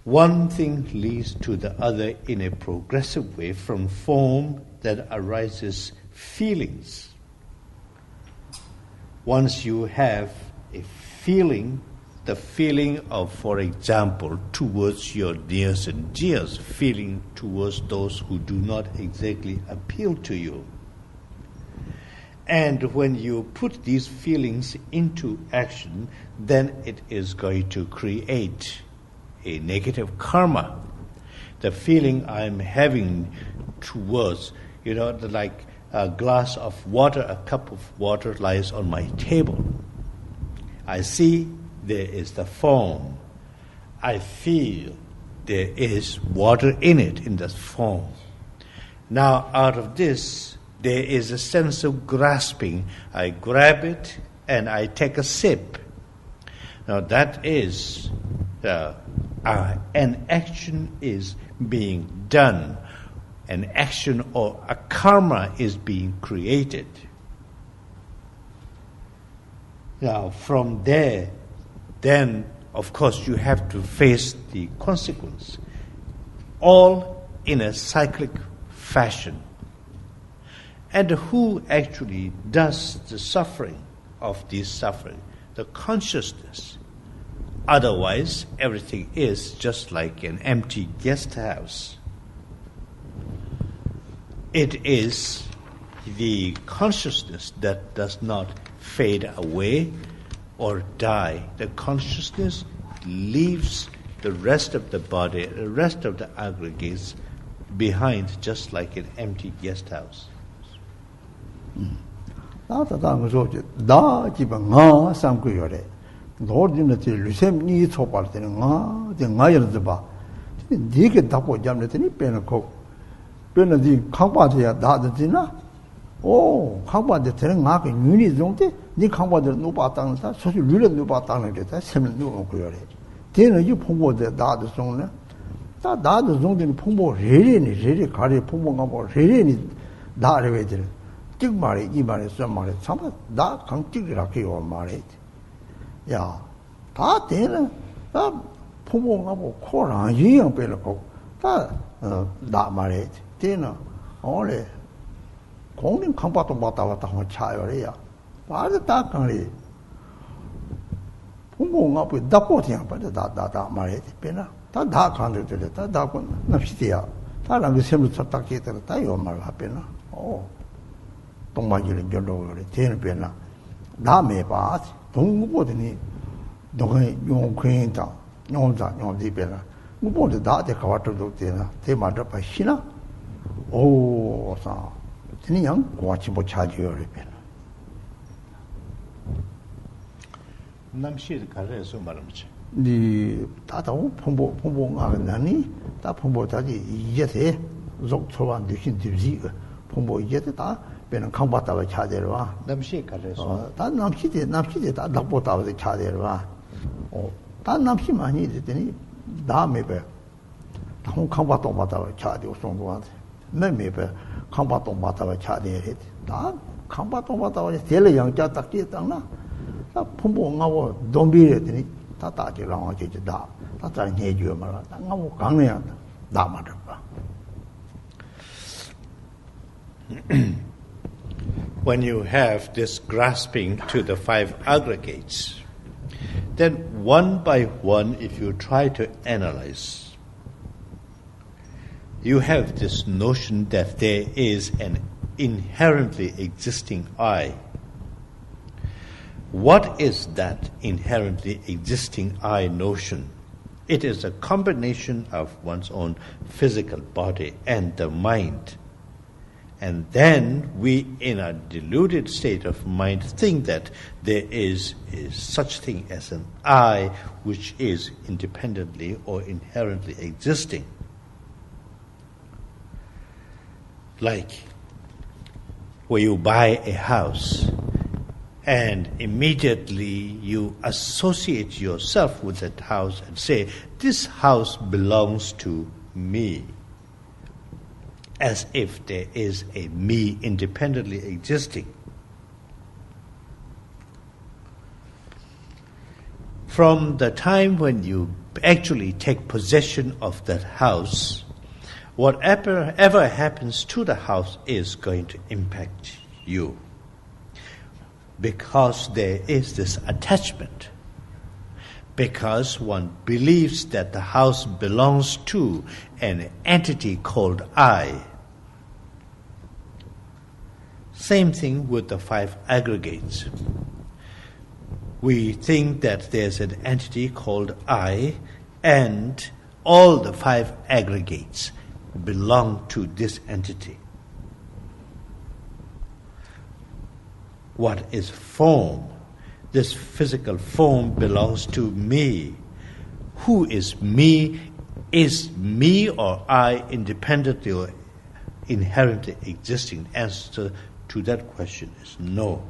One thing leads to the other in a progressive way. From form that arises feelings. Once you have a feeling, the feeling of, for example, towards your nears and dears, feeling towards those who do not exactly appeal to you. And when you put these feelings into action, then it is going to create a negative karma. The feeling I'm having towards, like a glass of water, a cup of water lies on my table. I see there is the foam. I feel there is water in it, in the foam. Now, out of this, there is a sense of grasping. I grab it and I take a sip. Now, that is an action is being done. An action or a karma is being created. Now, from there, then, of course, you have to face the consequence. All in a cyclic fashion. And who actually does the suffering of this suffering? The consciousness. Otherwise, everything is just like an empty guest house. It is the consciousness that does not fade away or die. The consciousness leaves the rest of the body, the rest of the aggregates behind, just like an empty guest house. 노르진한테 루셈니 초발 때는 내가 열어줘 봐. 네게 답고 잡는더니 빼놓고 빼는지 강바지야 나든지나. 오, 강바지 되는 나게 윤이 정도 네 강바지를 누바 땅다. 사실 룰은 누바 땅을 게다 세면 누고 그래. 되는 이 풍보대 나도 정네. 다 나도 정도는 풍보 레레니 가리 풍보가 뭐 레레니 나를 들. 즉 말이 이 말에 써 말에 참 나 강직이라게 요 말에. 야, 다 되는, 다 부모하고 코랑 유형 빼놓고, 다, 나 말해. 되는, 원래, 공림 강바도 왔다 하면 차요래야. 말이 다 강리. 부모하고 나쁘고 그냥 빨리 다 말해. 빼나. 다 강들들, 다 납시대야. 다랑 그 셈을 쳤다 기더라. 다요 말을 하빼나. 동반지를 결로그래. 되는 빼나. 남의 봐. 동무보더니 너가 용케인다 용디베라 무보도 다데 가와도 되나 대마도 봐시나 오사 그냥 고치 못 찾아요 이렇게 남실 가래서 말하지 니 다도 풍부가 나니 다 풍부다지 이제 족 초반 되신 들지 풍부 이제 다 배는 강바다가 차대로 남시 가래서 다 남시대 다 낙보다가 차대로 다 남시 많이 됐더니 다음에 배 강바도 바다가 차대고 송도한테 매매배 강바도 바다가 차대해 다 강바도 바다가 제일 양자 딱 끼었다나 다 풍부하고 돈비랬더니 다 따지라고 하지 다 잘 해줘 말아 나하고 강내야 나 말을 봐 When you have this grasping to the 5 aggregates, then one by one, if you try to analyze, you have this notion that there is an inherently existing I. What is that inherently existing I notion? It is a combination of one's own physical body and the mind. And then we, in a deluded state of mind, think that there is such thing as an I which is independently or inherently existing. Like where you buy a house and immediately you associate yourself with that house and say, this house belongs to me, as if there is a me independently existing. From the time when you actually take possession of that house, whatever ever happens to the house is going to impact you, because there is this attachment, because one believes that the house belongs to an entity called I. Same thing with the 5 aggregates. We think that there's an entity called I, and all the 5 aggregates belong to this entity. What is form? This physical form belongs to me. Who is me? Is me or I independently or inherently existing? The answer to that question is no.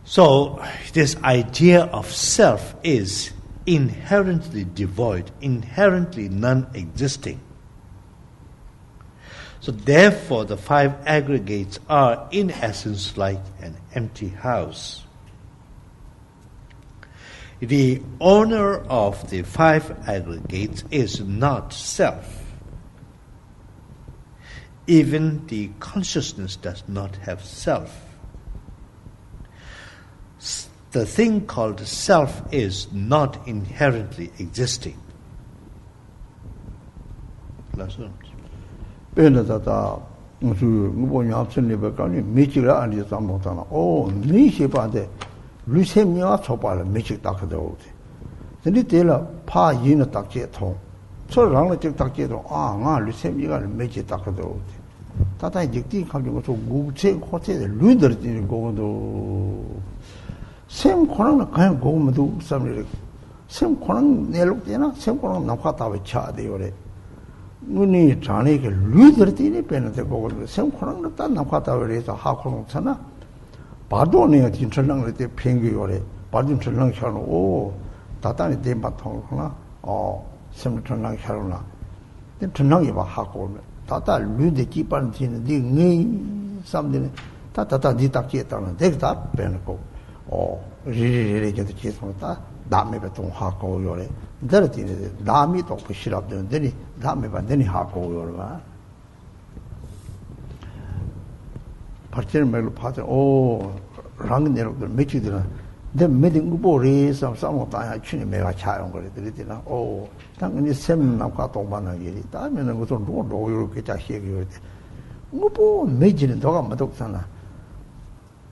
So this idea of self is inherently devoid, inherently non-existing. So therefore the 5 aggregates are in essence like an empty house. The owner of the 5 aggregates is not self. Even the consciousness does not have self. The thing called self is not inherently existing. Last one. Benedata, Michira and the Samotana. Oh, Mishipade, Lucemia Chopala, Michik Takado. Then it tell a pa yin a taketo. So long as you taketo, Lucemia and Michik Takado. That I dictate coming to go take hotel, Luder didn't go to. Same corner can't go and do some. Same corner, they looked in, same corner, Nakata with Chad, they were. Muni Chani, Ludertini Penate go, same corner, Nakata is a Hakon Sana. Pardon at Interlang with the Pingi or a Pardon Lang Sharon, oh, Tatani de Batona, or Senator Lang Sharona. Then Tanang about Hakon, Tata Lude keep on doing something, Tata Ditakitan, take that Penaco. Oh, really get the case from that. Dame beton hako yore. Dirty dami to push it up then dame but then hako yore. Particular part, oh, rang there of the Michigan. Then meeting Ubo race of some of time actually made a child on it. Oh, thank you, same Nakato Banagiri. I mean, I was on road or you get a here. Ubo, major in Dogamadoksana.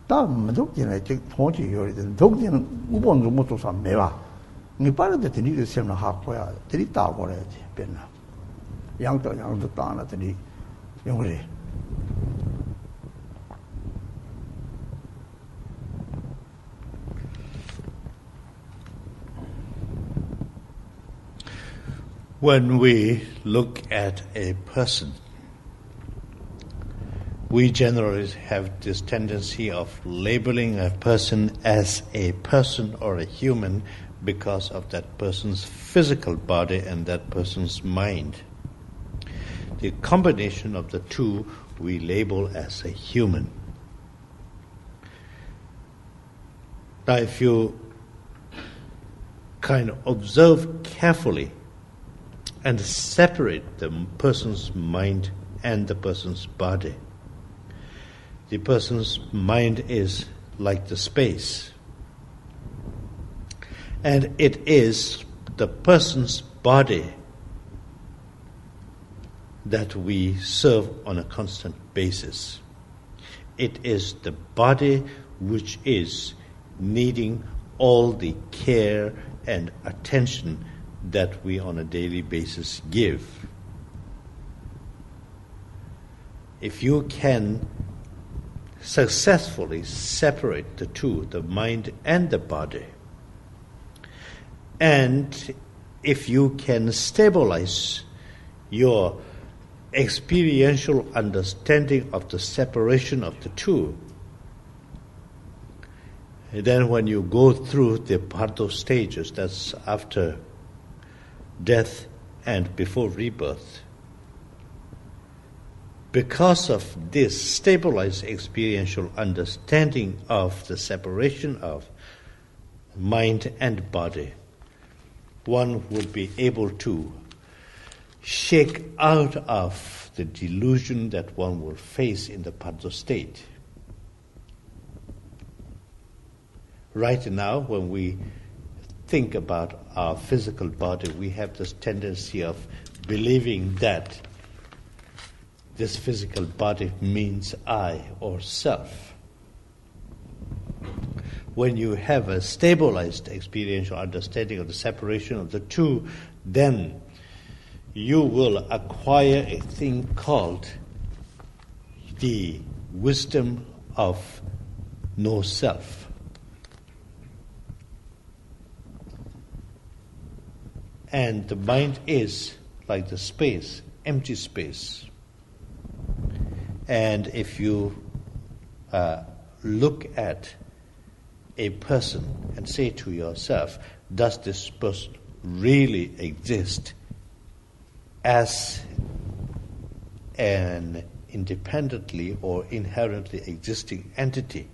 Madokina take 20 years and Dogin Ubon Motosa Meva. Nipara that need to send a halfway, 3 towers, Penna. Young to young to town at the young. When we look at a person, we generally have this tendency of labeling a person as a person or a human because of that person's physical body and that person's mind. The combination of the two we label as a human. Now if you kind of observe carefully and separate the person's mind and the person's body, the person's mind is like the space, And it is the person's body that we serve on a constant basis. It is the body which is needing all the care and attention that we on a daily basis give. If you can successfully separate the two, the mind and the body, and if you can stabilize your experiential understanding of the separation of the two, then when you go through the Parto stages, that's after death and before rebirth, because of this stabilized experiential understanding of the separation of mind and body, one will be able to shake out of the delusion that one will face in the Parto state. Right now, when we think about our physical body, we have this tendency of believing that this physical body means I or self. When you have a stabilized experiential understanding of the separation of the two, then you will acquire a thing called the wisdom of no self. And the mind is like the space, empty space. And if you look at a person and say to yourself, does this person really exist as an independently or inherently existing entity?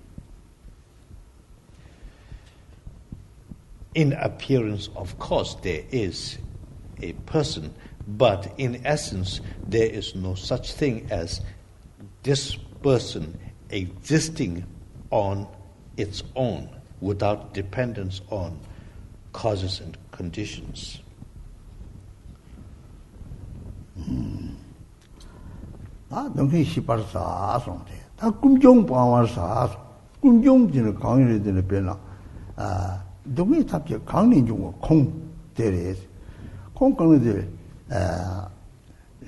In appearance, of course, there is a person, but in essence, there is no such thing as this person existing on its own without dependence on causes and conditions. 동생 시발사 송대. 다 꿈종 방와사. 꿈종 지는 강연에 되는 변화. 동의 탑재 강림 중고 콩 데레. 콩 강는데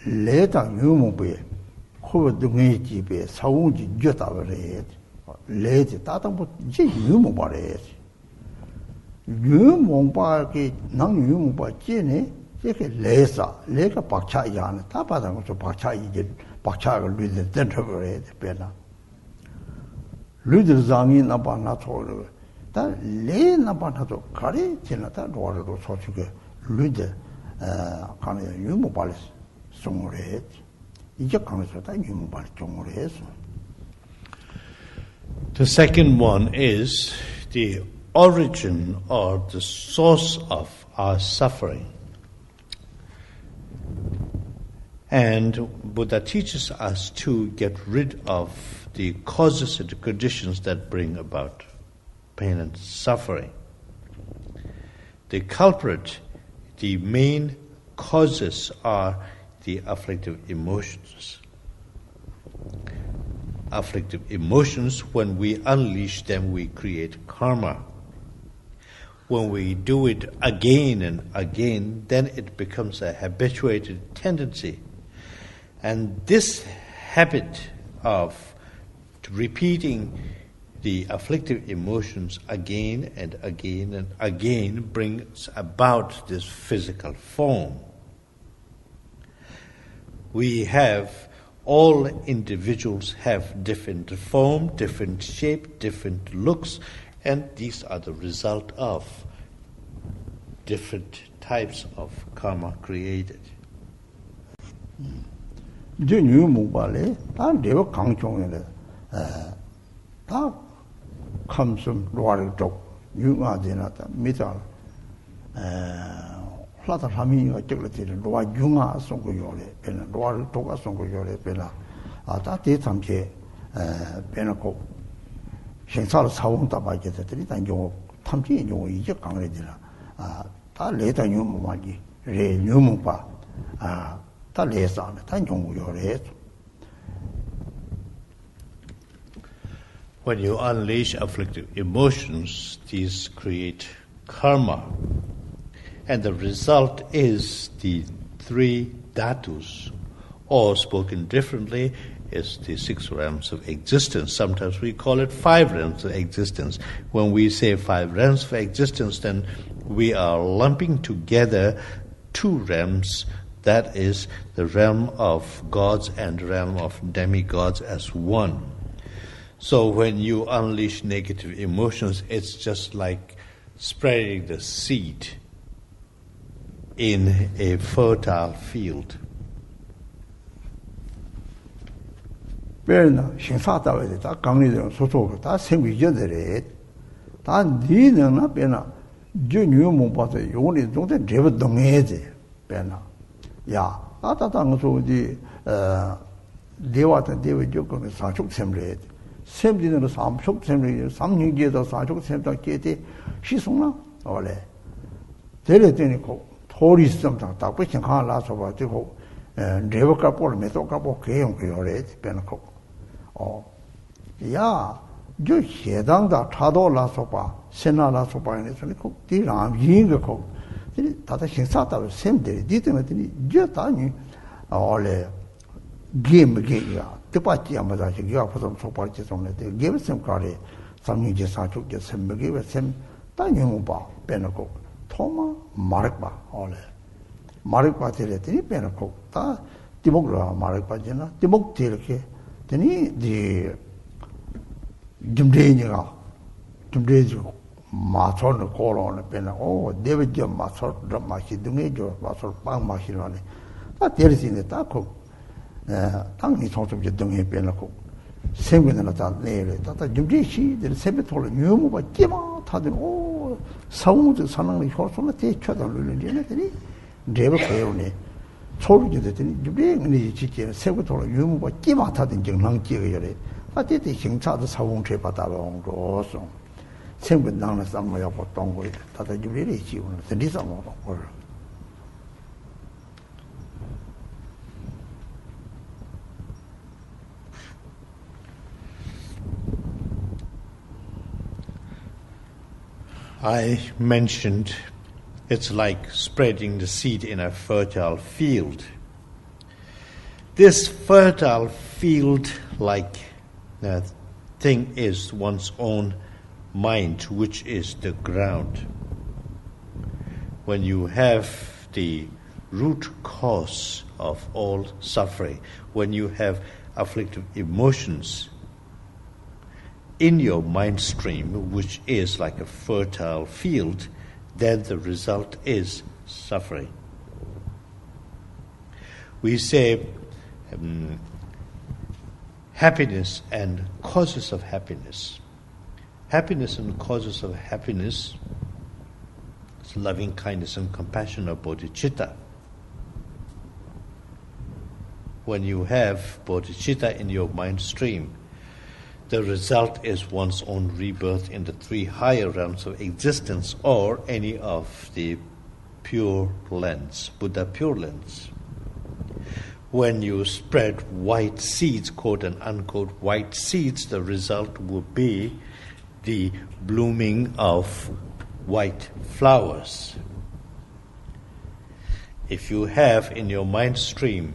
레당 유목부에 코버 동의 집에 사원지 쥐었다버래. 레지 따당부 이제 유목바래. 유목바게 난 유목바 찌네. 이렇게 레가 박차이 하는 다 받은 것도 박차이 이제 박차가 류들 된다고래 배나 류들 장이 나빠나 토르 다레 나빠나도 가리 지나다 로르로 소치게 류들 가는 유모 발스 송으래 이제 가면서 다 유모 발 종으로 해서. The second one is the origin or the source of our suffering. And Buddha teaches us to get rid of the causes and conditions that bring about pain and suffering. The culprit, the main causes are the afflictive emotions. Afflictive emotions, when we unleash them, we create karma. When we do it again and again, then it becomes a habituated tendency. And this habit of repeating the afflictive emotions again and again and again brings about this physical form. All individuals have different form, different shape, different looks, and these are the result of different types of karma created. 뉴 목발에 다 내가 강종이래. 다 감숨 로아르도 융아제나다 미달. 플라타 하미가 적을지는 로아 융아 송고요래. 배는 로아르도가 송고요래. 배나 다 대참체 배나고 생사를 사원다 바게 되더니 단 요 탐지 요 이제 강래지나 다 레다 뉴무마지 레 뉴무바 다 레사네 다 용요레. When you unleash afflictive emotions, these create karma. And the result is the 3 dhatus, or spoken differently, is the 6 realms of existence. Sometimes we call it 5 realms of existence. When we say 5 realms of existence, then we are lumping together 2 realms, that is the realm of gods and realm of demigods as one. So when you unleash negative emotions, it's just like spreading the seed in a fertile field. 베르나 신사다에 다 강리들 소소가 다 생기전들에 다 니는 앞에나 주뉴문 봐서 요리 정도 제법 동해지 베나 야 아다당 소디 대화다 대외 조건에 사축 셈래 셈디는 삼축 셈래 삼년기에서 사축 셈다 깨대 시송나 원래 데려되니까 토리 system 다 question 하나서 봐 되고 레버가 볼 메소가 볼 개용 그요래 베나고 야, 저 해당다 차도라서 봐, 세나라서 봐는 소리고 디람 인거고. 이 다다 신사다 셈들이 디드는들이 저 다니 원래 게임이야. 뜻받지 않마다 저기가 보통 속발지 somne 게임 셈까리 삼년제 사축제 셈먹이 셈 다니고 봐. 빼놓고 토마 마르바 원래 마르바 되랬더니 빼놓고 다 디목라 마르바지나 디목 이렇게 되니 디 dimdeniga dimdeju 마소는 고로는 빼나 데베죠 마소 드마시 등에죠 마소 빵마시라네 다 데르시네 다고 당니 소속제 등에 빼놓고 생근은 다 내래 다 dimde시 세베톨 뉴무가 끼마 다들 사우드 사는 효소는 대처를 늘리네 데베 배우네 소리도 되더니 dimde니 지게 세베톨 뉴무가 끼마 다든 정랑지가 열에 아때때 행차도 사공체 받아온 거서 생분당의 상모야 보통 거에 다다 주리를 지우는 리사 먹어 걸. I mentioned it's like spreading the seed in a fertile field. This fertile field, like the thing, is one's own mind, which is the ground. When you have the root cause of all suffering, when you have afflictive emotions in your mind stream, which is like a fertile field, then the result is suffering. We say happiness and causes of happiness. Happiness and causes of happiness is loving kindness and compassion of bodhicitta. When you have bodhicitta in your mind stream, the result is one's own rebirth in the 3 higher realms of existence or any of the pure lands, Buddha pure lands. When you spread white seeds, quote and unquote white seeds, the result will be the blooming of white flowers. If you have in your mind stream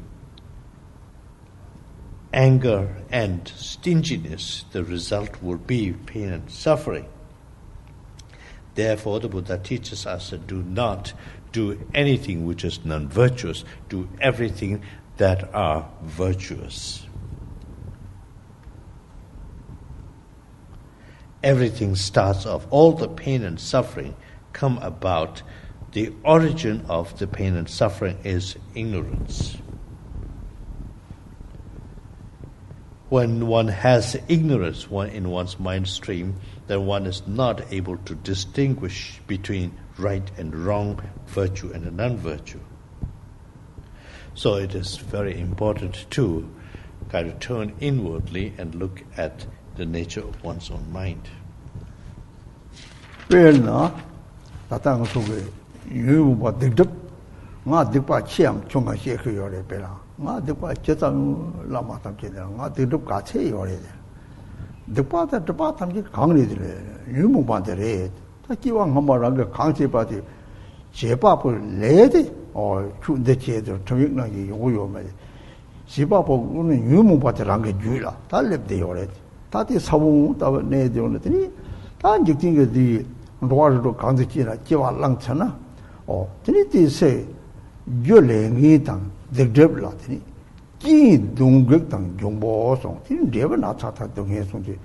anger and stinginess, the result will be pain and suffering. Therefore, the Buddha teaches us to do not do anything which is non-virtuous, do everything that are virtuous. Everything starts off, all the pain and suffering come about. The origin of the pain and suffering is ignorance. When one has ignorance in one's mind stream, then one is not able to distinguish between right and wrong, virtue and non-virtue. So it is very important to kind of turn inwardly and look at the nature of one's own mind. 왜나 다당 속에 유무바 득득 nga dikpa chiam chunga xie ke yore pela nga dikpa chetang lama tam che nga dikdup ka che yore dikpa ta dikpa tam ki gang le de yumu ba de re ta ki wa ngama rang ge gang che ba de je ba bu le de chu de che de chong na gi yo yo me je ba bu un yumu ba de rang ge ju la ta le de yore ta ti sa bu ta ne de ne de ta ji ting ge di ro ro gang che na ji wa lang chen na tini ti se yo le ngi tang dikdep la tini ki dunggek tang jongbo song tini deba na cha ta dunghe song ti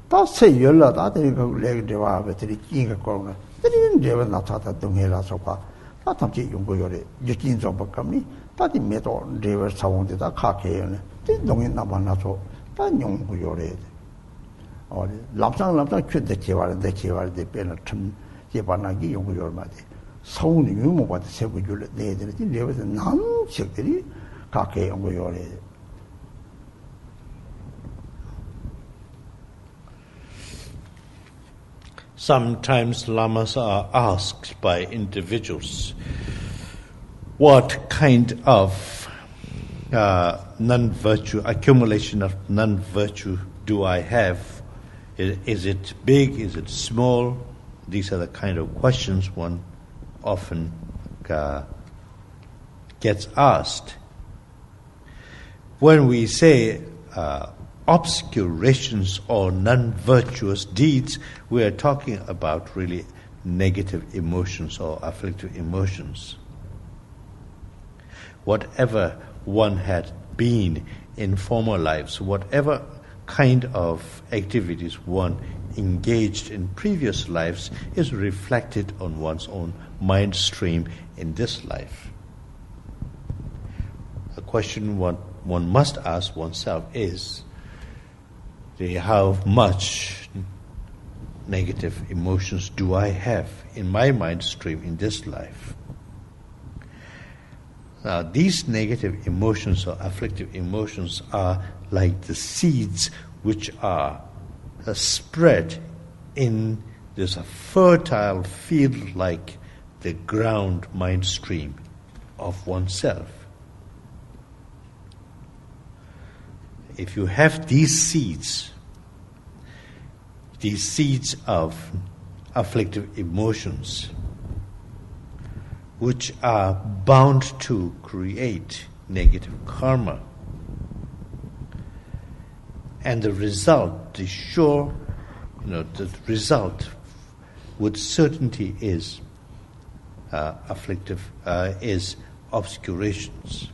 ta se yo la ta tini ka le dewa ba tini ki ka kor na tini deba na cha ta dunghe la so pa ta tam chi yongbo yo re yo kin so ba kam ni ta ti me to deba sa wong ti ta kha ke yo ne tini dunghe na ba na so ta yongbo yo re lamsang chue de che wa de pe na chum che ba na gi yongbo yo ma de 서운이 유모가 세고 줄 내들 레버서 남식들이 각계 연구요래 Sometimes lamas are asked by individuals, what kind of non-virtue, accumulation of non-virtue do I have? Is it big? Is it small? These are the kind of questions one often gets asked. When we say obscurations or non-virtuous deeds, we are talking about really negative emotions or afflictive emotions. Whatever one had been in former lives, whatever kind of activities one engaged in previous lives is reflected on one's own mind stream in this life. A question one must ask oneself is, how much negative emotions do I have in my mind stream in this life? Now, these negative emotions or afflictive emotions are like the seeds which are spread in this fertile field like the ground mind stream of oneself. If you have these seeds of afflictive emotions, which are bound to create negative karma, and the result, the result with certainty is afflictive, is obscurations.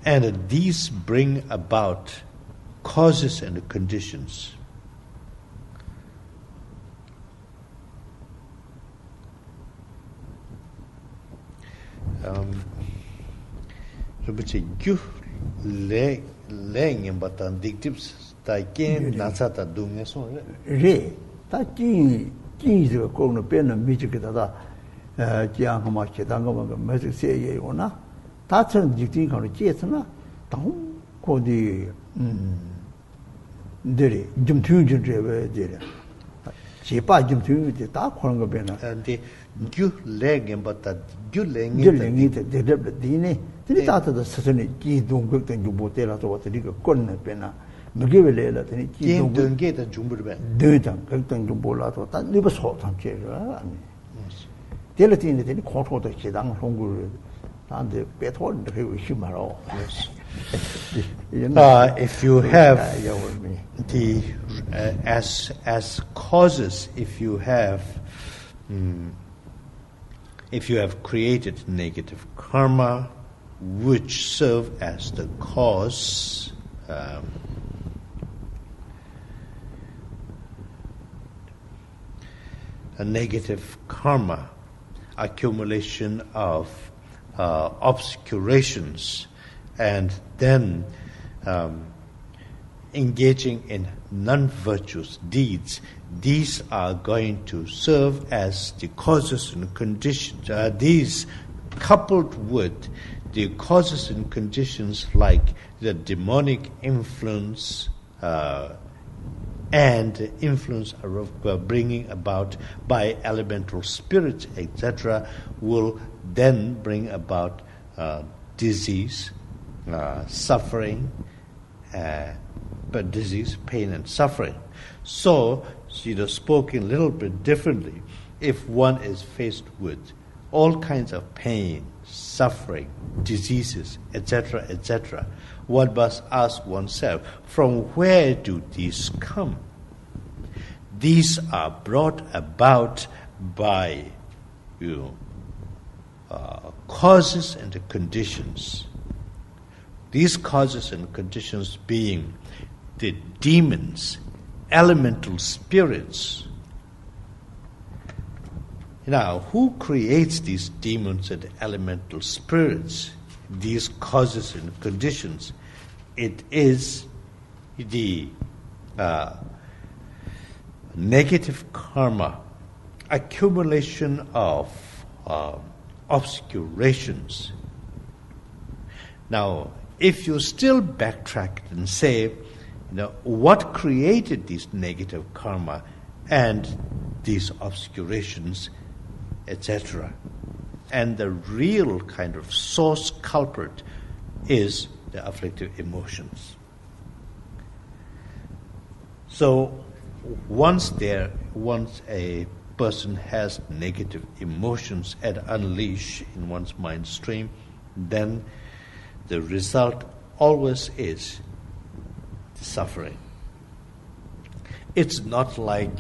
And these bring about causes and conditions. Rinpoche gyu leng batan diktips ta ken nasata dunga so re ta ki de ko no pe na mi chi da da jiang ma che dang ma ma se ye yo na ta chen ji tin ka no che na dang ko di de jum tu ju de be de che pa jum tu de ta ko ngo be na de gyu leng batan gyu leng de ne tini tata da sasani ki dungguk dan jumbo te la so wata liga kon na pe na mgewe le la tini ki dungguk dungge dan jumbo be de dan kak dan jumbo la so ta liba so tam che ra ani te la tini koto da che dang hongu dan de pe to de ke wi shima ro if you have the as causes, if you have created negative karma which serve as the cause, a negative karma, accumulation of obscurations, and then engaging in non-virtuous deeds, these are going to serve as the causes and conditions. These coupled with the causes and conditions like the demonic influence, and influence bringing about by elemental spirits, etc., will then bring about disease, suffering, but disease, pain, and suffering. So, spoken a little bit differently, if one is faced with all kinds of pain, suffering, diseases, etc., etc., one must ask oneself, from where do these come? These are brought about by causes and conditions. These causes and conditions being the demons, elemental spirits. Now, who creates these demons and elemental spirits, these causes and conditions? It is the negative karma, accumulation of obscurations. Now, if you still backtrack and say, what created this negative karma and these obscurations, etc., and the real kind of source culprit is the afflictive emotions. So once a person has negative emotions and unleash in one's mind stream, then the result always is suffering. It's not like,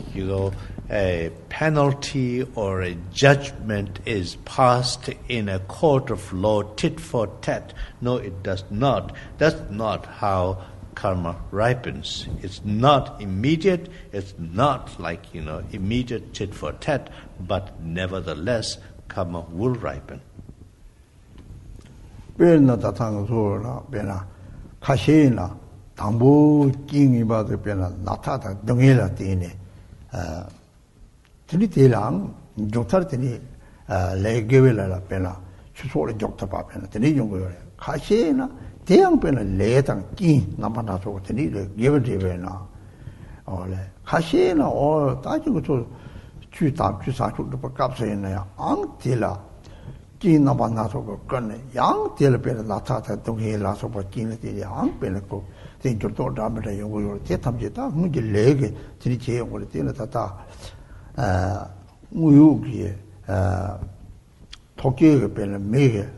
a penalty or a judgment is passed in a court of law, tit for tat. No, it does not. That's not how karma ripens. It's not immediate. It's not like, immediate tit for tat, but nevertheless, karma will ripen. 당부 징이 받을 변화 나타다 등해라 되네 드니 대랑 좋다르 되니 레게벨라 변화 추소를 좋다 봐변 드니 용거 가시나 대양 변화 레당 기 남아나서 드니 레게벨이나 어래 가시나 따지고 저 주다 주사주도 값세나야 앙딜라 기 남아나서 거네 양 딜베라 나타다 등해라서 뭐 기는 양 변고 저 다음에 용어로 대탐제다 문제 레게 드리제 용어로 되는 다다 무유기에 토끼에 변은 매게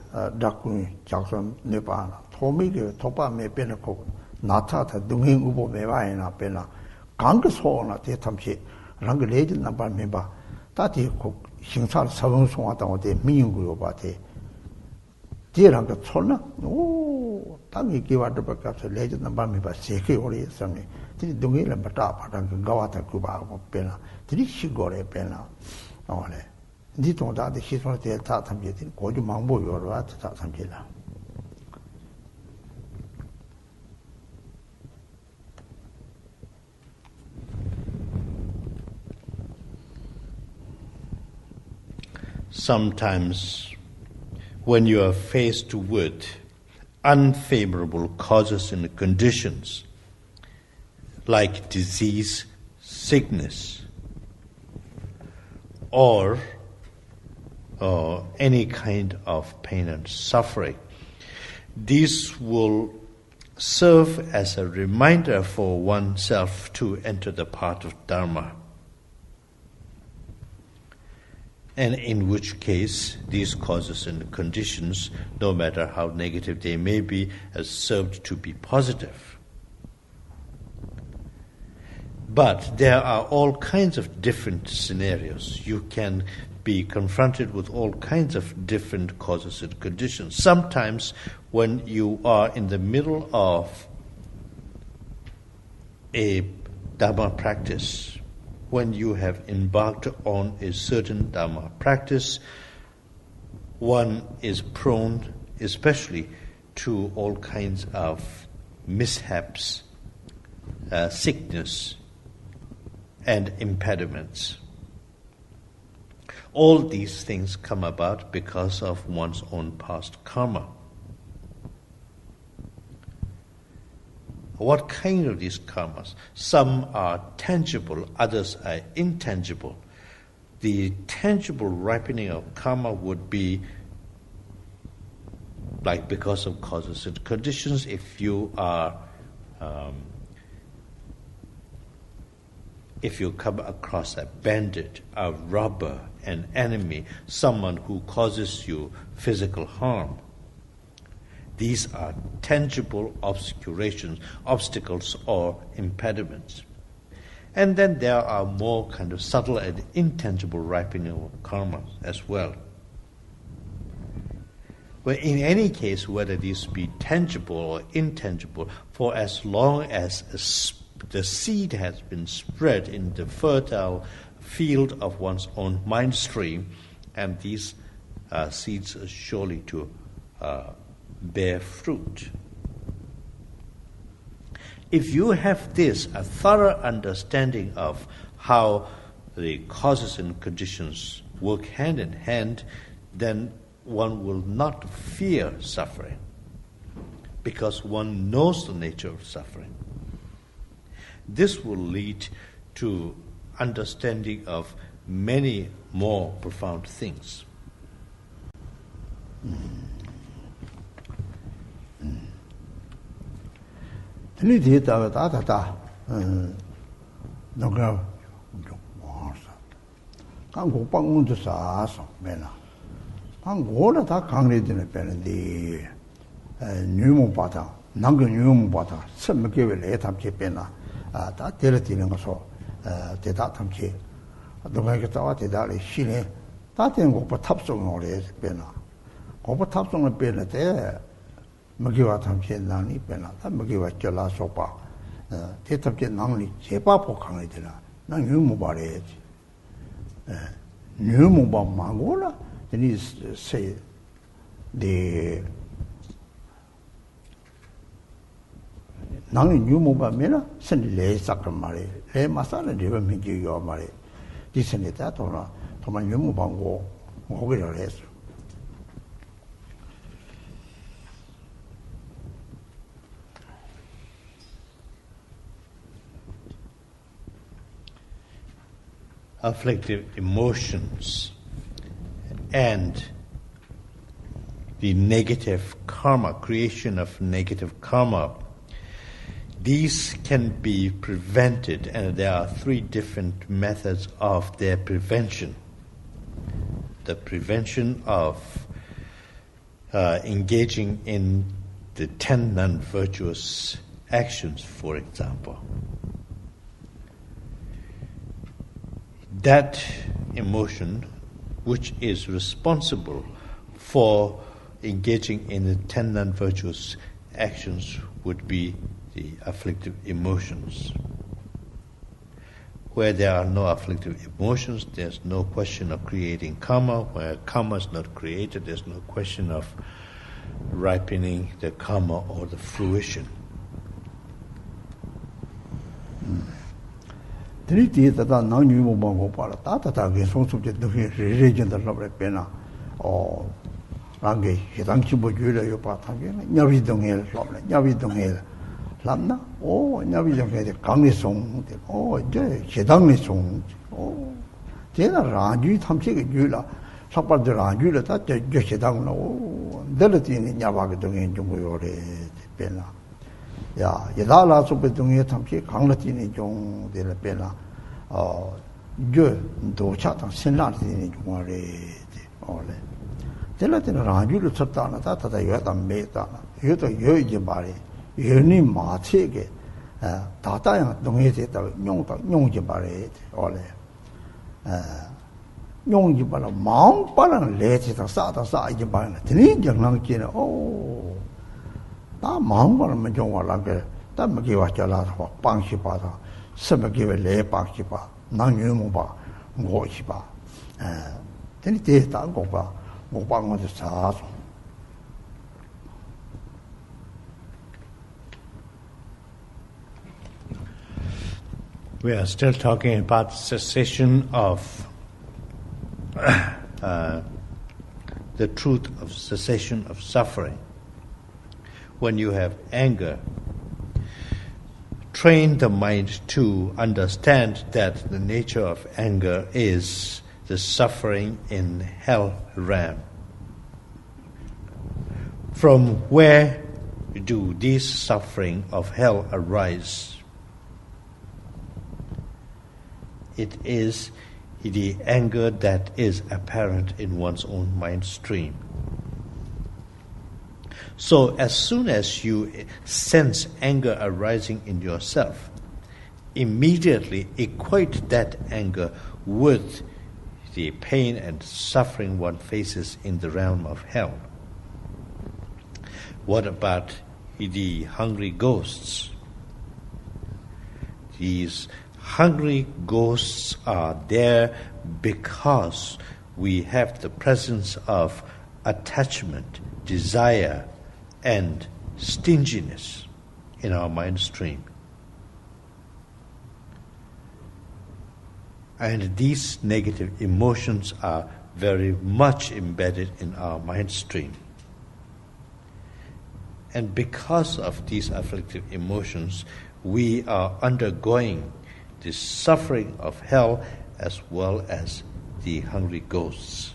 닥군 작선 내바나 토미게 토바메 변고 나타다 등행 우보 매바이나 변나 강그 소나 대탐제 랑그 레지 남바 매바 다티 고 신사를 사원송하다고 돼 민구요 바테 뒤랑 그 촌나 오 땅이 기와도 밖에서 레전드 밤에 봐 세계 오래 있었네 뒤 동해를 맞다 바닥 가와다 구바고 빼나 뒤 시골에 빼나 어래 니 동다데 시선을 다 담게된 고주 망보 요로 다 담게라 Sometimes when you are faced with unfavorable causes and conditions like disease, sickness, or any kind of pain and suffering, these will serve as a reminder for oneself to enter the path of Dharma. And in which case, these causes and conditions, no matter how negative they may be, has served to be positive. But there are all kinds of different scenarios. You can be confronted with all kinds of different causes and conditions. Sometimes when you are in the middle of a Dharma practice, when you have embarked on a certain Dharma practice, one is prone especially to all kinds of mishaps, sickness, and impediments. All these things come about because of one's own past karma. What kind of these karmas? Some are tangible, others are intangible. The tangible ripening of karma would be like because of causes and conditions. If you come across a bandit, a robber, an enemy, someone who causes you physical harm, these are tangible obstacles or impediments. And then there are more kind of subtle and intangible ripening of karma as well. But in any case, whether these be tangible or intangible, for as long as the seed has been spread in the fertile field of one's own mind stream, and these seeds are surely to bear fruit. If you have a thorough understanding of how the causes and conditions work hand in hand, then one will not fear suffering, because one knows the nature of suffering. This will lead to understanding of many more profound things. Angola da 강리드네 빼는데 뉴몬바다 남근 뉴몬바다 섬계를 해답게 빼나 다 데려지는 거서 대다 탐지 너가 따와 대다리 신에 다 되는 거 탑송을 해 빼나 거 탑송을 빼는데 먹이와 탐지 나니 빼나 다 먹이와 절라 소바 대답게 나니 제바포 강리드나 난 뉴몬바래지 뉴몬바 망고라. Then he say the nang new mobile mena send le sakramare le masala de migi yo mare this and that or to my new mobile go res. Afflictive emotions and the negative karma, creation of negative karma, these can be prevented, and there are 3 different methods of their prevention. The prevention of engaging in the 10 non-virtuous actions, for example. That emotion which is responsible for engaging in the 10 non-virtuous actions would be the afflictive emotions. Where there are no afflictive emotions, there's no question of creating karma. Where karma is not created, there's no question of ripening the karma or the fruition. Triti tata nang nyu mo bang pa ta ta ge song sub je de re je de lo pena o rang ge hidang chi bo ju le yo pa ta ge nya bi dong he lo le nya bi dong he lam na o nya bi dong he de gang ni song de o je hidang ni song o je na ra ju tham chi ge ju la sa pa de ra ju le ta je hidang no de le ti ni nya ba ge dong he jong yo le pena 야, 예다라 소베동에 탐지 강라티니 좀 되는 배나 저 도차당 신라티니 좀아래 올래 될라티는 라주를 쳤다나 다다 여다 메다 여도 여이지 말이 여니 마체게 다다양 동에 됐다 용지 말이 올래 용지 말아 마음 빠는 레지다 싸다 싸이지 말이 드니 정랑기는 다 마음으로만 정화라게 다 먹이와 잘라서 방시 받아 서먹이에 내 방시 봐 나뉴모 봐 뭐시 봐 되니 대다 거봐 못 방어서 사서 We are still talking about cessation of the truth of cessation of suffering. When you have anger, train the mind to understand that the nature of anger is the suffering in hell realm. From where do these suffering of hell arise? It is the anger that is apparent in one's own mind stream. So as soon as you sense anger arising in yourself, immediately equate that anger with the pain and suffering one faces in the realm of hell. What about the hungry ghosts? These hungry ghosts are there because we have the presence of attachment, desire, and stinginess in our mind stream. And these negative emotions are very much embedded in our mind stream. And because of these afflictive emotions, we are undergoing the suffering of hell as well as the hungry ghosts.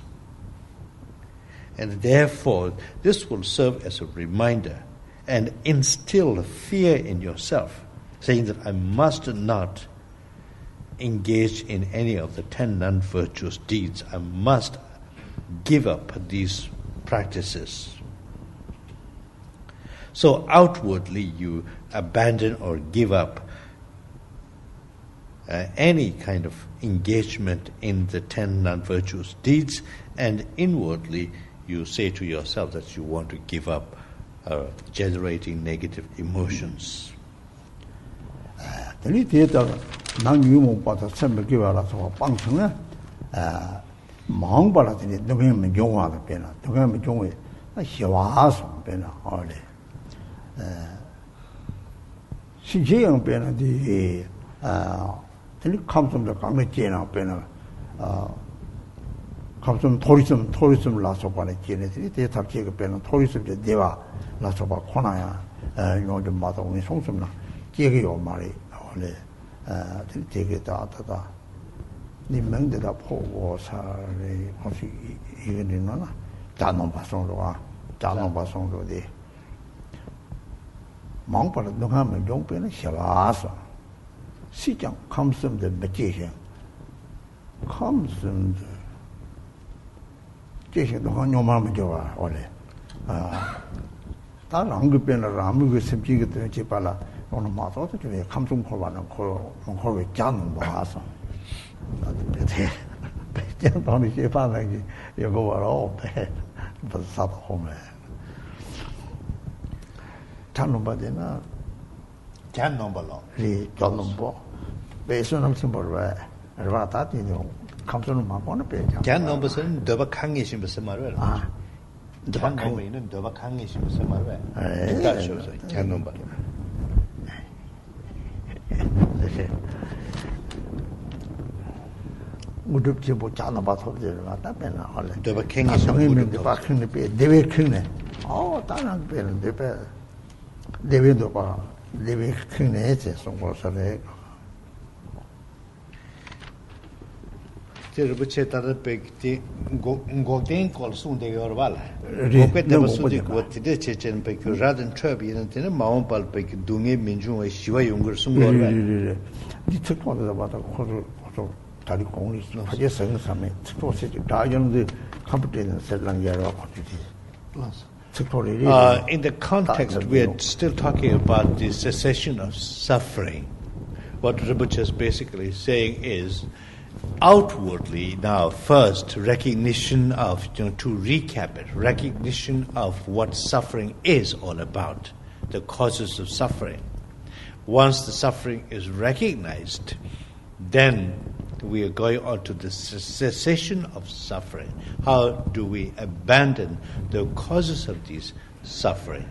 And therefore, this will serve as a reminder and instill fear in yourself, saying that I must not engage in any of the 10 non-virtuous deeds. I must give up these practices. So outwardly you abandon or give up any kind of engagement in the 10 non-virtuous deeds, and inwardly you say to yourself that you want to give up generating negative emotions. Teni teta nang yu mo pa ta sem ge wa la so pang chang ne mang ba la teni de me jong wa de pe na de me jong we na xie wa so pe na ho le xi ji yang pe na di teni kam som de gang me je na pe na kam som tourism la so ba le je ne de ta je ge pe na tourism je de wa la so ba kho na ya yo de ma dong ni song som na je ge yo ma le 네, 되게 다 니 명대다 보고 살이 혹시 이거는 자동 방송으로돼 망발을 농하면 용변은 셔와서 시장 감성의 매개형 감성의 제시도 한 요만하면 좋아 원래 다른 한국변을 아무게 심지게 되지 빨라 오늘 맞아도 좀 감성 걸어는 걸 잡는 봐서 나한테 배짱 돈이 제반하기 이거 와로 배 벌써 보면 잔놈 받이나 잔놈 벌로 이 잔놈 뭐 배선은 심벌왜 알바다 되는 감성은 막고는 배짱 잔놈 무슨 더바 강이신 무슨 말을 잔놈이는 더바 강이신 무슨 말을 에 잔놈 벌 무릎지 못 자나 봐서 들어갔다 빼나 원래 내가 캥이 무릎 박hin데 빼 대외 캥네 다른 빼는데 빼 대외도 봐 대외 캥네 해서 송고서래 Rinpoche tada pekti ngokden kol sunde yorwala. Ngokwe taba sunde kwa tide chechen pekyo radan chobi yana tene maon pal pekyo dunge minchungwa shiwa yungur sungorwa. Di tsukwa bada koso 다리 공리 하게 생각하면 특도시 다연의 컴퓨터는 셀랑 여러 가지지. In the context, we are still talking about the cessation of suffering. What Rinpoche is basically saying is, outwardly now, first recognition of, to recap it, recognition of what suffering is all about, the causes of suffering. Once the suffering is recognized, then we are going on to the cessation of suffering. How do we abandon the causes of this suffering?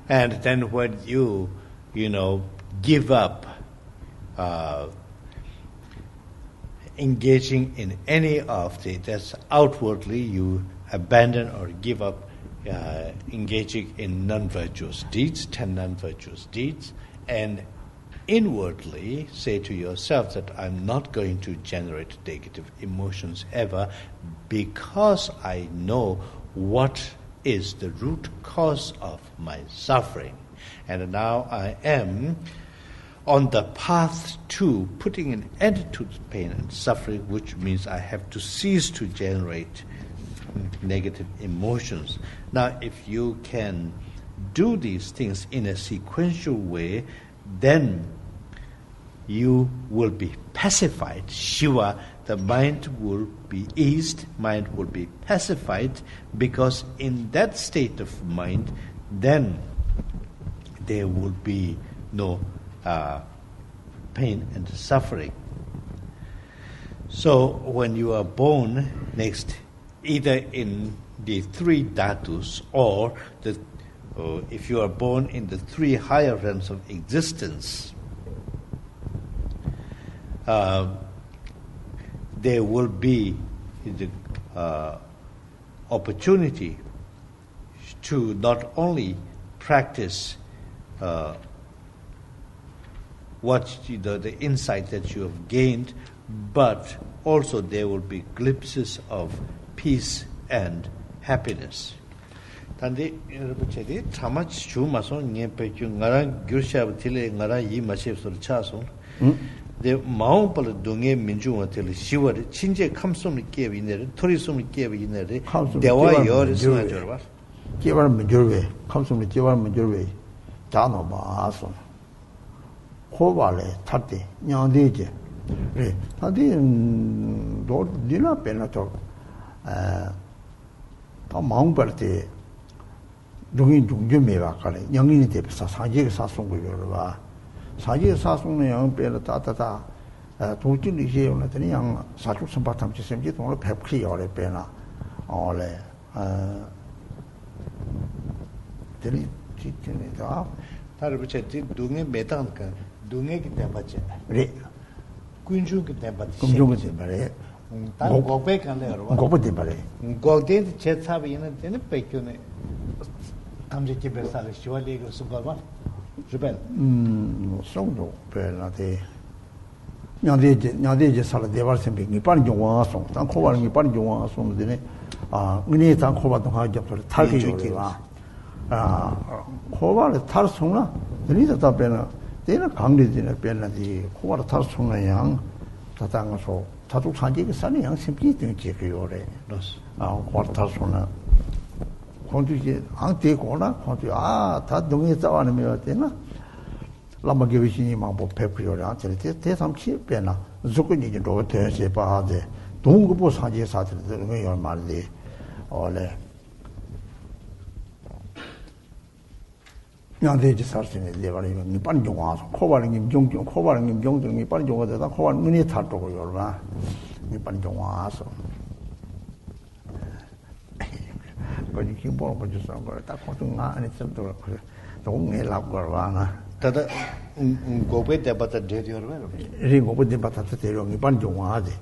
And then when you give up engaging in any of that's outwardly you abandon or give up engaging in non-virtuous deeds, 10 non-virtuous deeds, and inwardly say to yourself that I'm not going to generate negative emotions ever, because I know what is the root cause of my suffering. And now I am on the path to putting an end to pain and suffering, which means I have to cease to generate negative emotions. Now, if you can do these things in a sequential way, then you will be pacified. Shiva, the mind will be eased, mind will be pacified, because in that state of mind, then there will be no pain and suffering. So when you are born next, either in the three dhatus, or if you are born in the three higher realms of existence, there will be the opportunity to not only practice the insight that you have gained, but also there will be glimpses of peace and happiness. Tandi Rinpoche chama chu maso nye pekyu ngara gyurshab tile ngara yi mashib sur chaso de mao pal dungye minju wa tile shiwa de chinje khamsum ke binere thori sum ke binere dewa yor sma jorwa kebar minjurwe khamsum kebar minjurwe jano ba aso 호발에 탔대 냥대제 그래 다디 도 디나 페나토 더 마음벌때 중인 중점에와 가래 영인이 대비사 사지에 사송고 요르바 사지에 사송의 영 빼라 따따다 도진이 시에는 양 사축 선바탐 지sem지 돈을 100키 요래 빼나 올래 되니 지진이다 다른 부채 동에 매당까 동에 기대 맞지 그래 군중 기대 맞지 군중 기대 말에 다 고백 간다 여러분 고백 말에 고대 제탑이 있는 데는 백교네 감지기 배사를 시월리고 수고만 주변 송도 별나데 냐데제 살아 대발 생각이 빠른 경화송 단 코바는 빠른 경화송 되네 은혜 단 코바도 하죠 탈게 요리와 코바를 탈 송나 드리다 답변은 때는 강리진에 변나지 코바를 탈 송나 양 다당서 자족 산지가 산이 양 심지 등 제거요래 코바를 탈 송나 kontuji ang te kona kontu ta dungi tsawa nime na lama gewe shini mangpo pepu yore ang tere te samchi pe na zuku niji doga ten se pa haze dungu po sanje sa tere dungi yore ma le ole nyang te ji sar sine le bari ni pan jong wa so ko bari ngim jong ko bari ngim jong ni pan jong da ko bari ni ta to ko yore ma ni pan jong wa so 거기 기본 보지 선 거를 딱 고등아 안에 좀 들어 그래 동네 랍거 와나 다다 고베 대바다 데리어로 리 고베 대바다 데리어 이반 종화지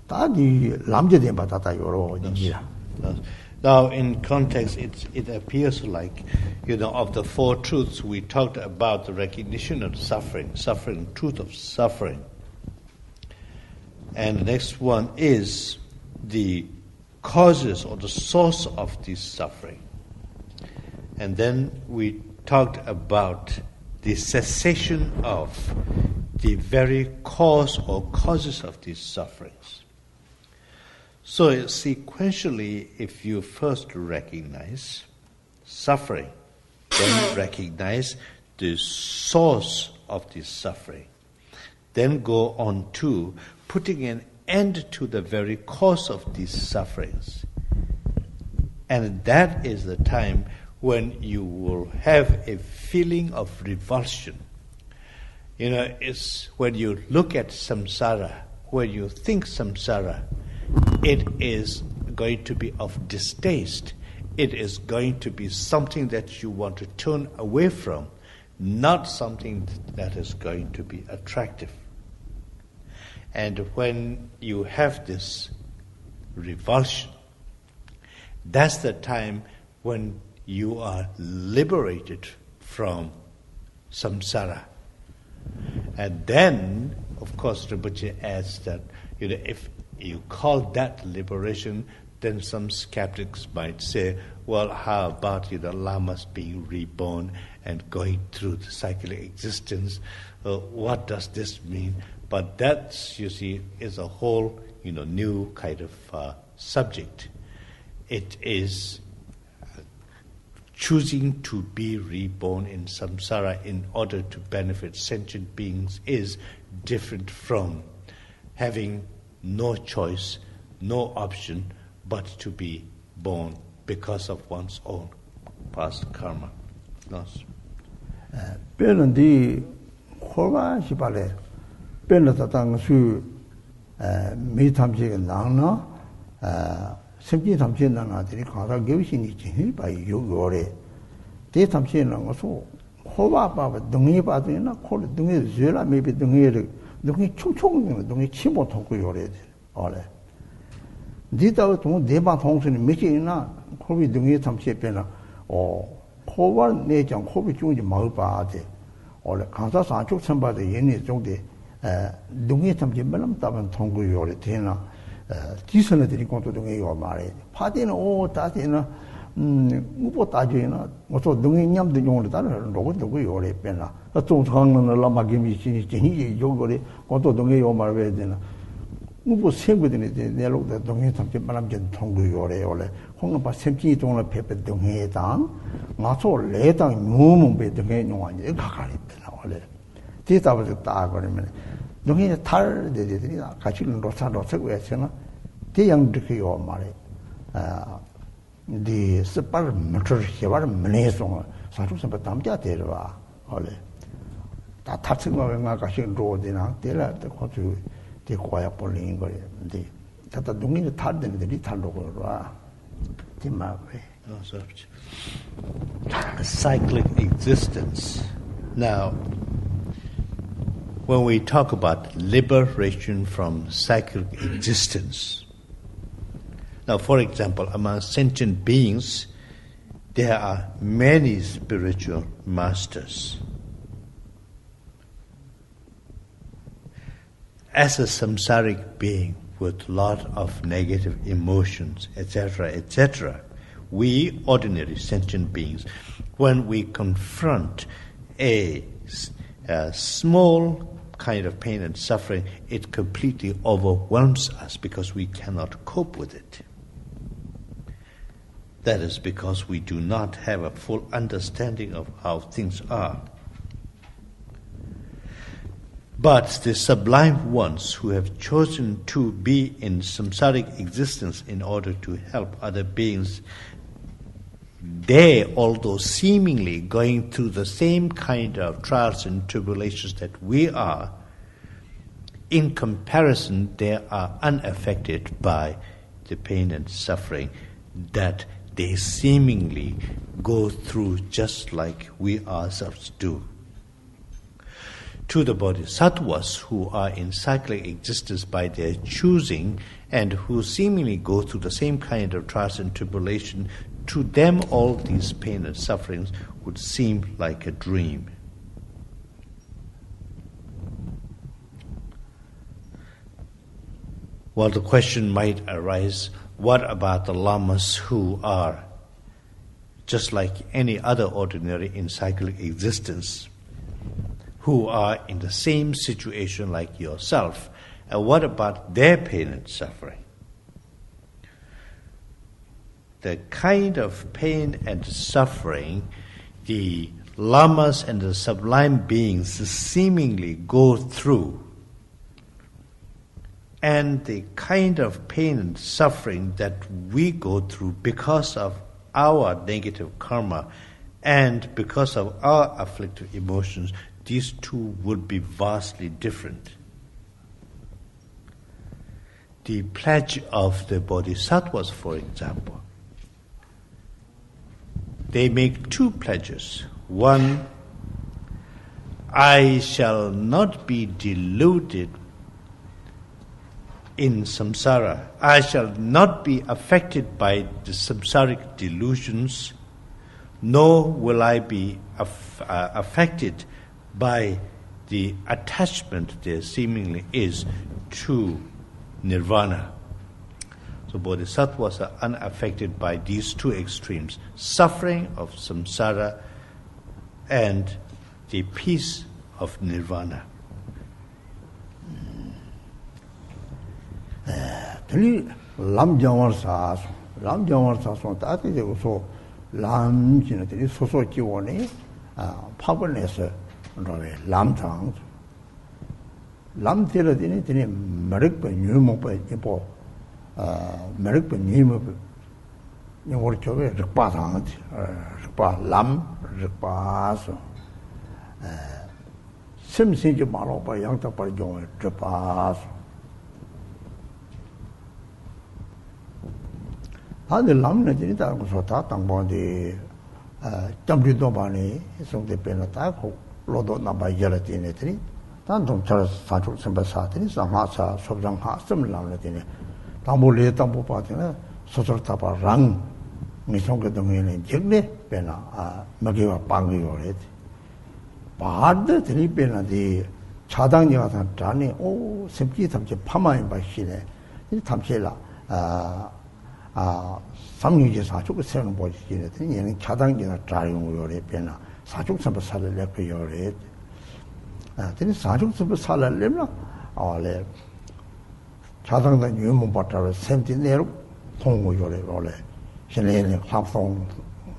다디 남제 대바다 요로 이지라 Now in context it appears like of the four truths we talked about, the recognition of suffering, truth of suffering, and the next one is the causes or the source of this suffering. And then we talked about the cessation of the very cause or causes of these sufferings. So sequentially, if you first recognize suffering, then recognize the source of this suffering, then go on to putting an end to the very cause of these sufferings. And that is the time when you will have a feeling of revulsion. It's when you look at samsara, when you think samsara, it is going to be of distaste. It is going to be something that you want to turn away from, not something that is going to be attractive. And when you have this revulsion, that's the time when you are liberated from samsara. And then, of course, Rinpoche adds that if you call that liberation, then some skeptics might say, well, how about lamas being reborn and going through the cyclic existence? What does this mean? But that, you see, is a whole new kind of subject. It is choosing to be reborn in samsara in order to benefit sentient beings is different from having no choice, no option, but to be born because of one's own past karma. Yes. Penandi khoba shibale penata tang su mi tamje nangna semji tamje nangna diri khara gyushini chi ba yogore de tamje nangna so khoba ba dungi ba dina khol dungi zela maybe dungi 총총 dungi chimo 통고 요래 ole 디다고 동 대방 통수는 몇이나 코비 등에 tam시에나 코바 내장 코비 중지 마을 바데 원래 강사 산쪽 선바데 얘네 정도 등에 tam시 mellom 따면 통고 요래 되나 디선들이 것도 등에 요 말에 파데는 다데나 우보 따지나 뭐또 등에 냠도 용을 따르는 로고도 요래 빼나 좀 상는 라마기미 진이 요거리 것도 등에 요 말에 되나 우보 생고들이 내로다 동해 tam시 말함전 통고 요래 원래 홍가 샘지 동을 페페 동해당 마소 레당 무문배 등에 용안이 가까이 있다 원래 뒤다부터 딱 그러면 동해 탈들이 같이 로사고 했잖아 대양득이요 말에 디 스파르 모터 해발 문에서 사주선 담자 되려와 원래 다 탑승과 같이 로드나 때라도 거주 대 고야 볼린 거예요. 근데 다다 동네에 탈들이 탈로고 와. 디마베. Cyclic existence. Now, when we talk about liberation from cyclic existence, now, for example, among sentient beings, there are many spiritual masters. As a samsaric being with a lot of negative emotions, etc., we ordinary sentient beings, when we confront a small kind of pain and suffering, it completely overwhelms us because we cannot cope with it. That is because we do not have a full understanding of how things are. But the sublime ones who have chosen to be in samsaric existence in order to help other beings, they, although seemingly going through the same kind of trials and tribulations that we are, in comparison they are unaffected by the pain and suffering that they seemingly go through just like we ourselves do. To the bodhisattvas who are in cyclic existence by their choosing and who seemingly go through the same kind of trials and tribulation, to them all these pain and sufferings would seem like a dream. Well, the question might arise, what about the lamas who are just like any other ordinary in cyclic existence, who are in the same situation like yourself, and what about their pain and suffering? The kind of pain and suffering the lamas and the sublime beings seemingly go through, and the kind of pain and suffering that we go through because of our negative karma and because of our afflictive emotions, these two would be vastly different. The pledge of the bodhisattvas, for example, they make two pledges. One, I shall not be deluded in samsara. I shall not be affected by the samsaric delusions, nor will I be affected by the attachment there seemingly is to nirvana. So bodhisattvas are unaffected by these two extremes, suffering of samsara and the peace of nirvana. lam jawar saso tati de so lam jina de so so ji woni 파벌내서 그러네 람장 람들이 되네 머릭과 뉴모바 이보 머릭과 뉴모 이거 저게 르바상 르바 람 르바서 심신지 말로 봐 양다 버죠 르바서 다들 람네들이 다 그렇다 당번디 점주도 많이 송대 빼놨다 로도 나바이라티네들이 단동 잘 사주 선배사들이 상하사 소장하 섬람네들이 담볼레 담보 빠지나 소설타바랑 미송게 동에는 적네 빼나 먹이와 빵이요래 바드들이 빼나디 차당이가 단이 오 습기 탐지 파마인 바시네 이 탐실라 삼류제 사축을 세우는 보시기에 얘는 차당기나 자용으로 변화 사축 선배사를 내고 요래 근데 사축 선배사를 내면 원래 차당의 유문 바타를 센티네로 통고요래 원래 신뢰는 합성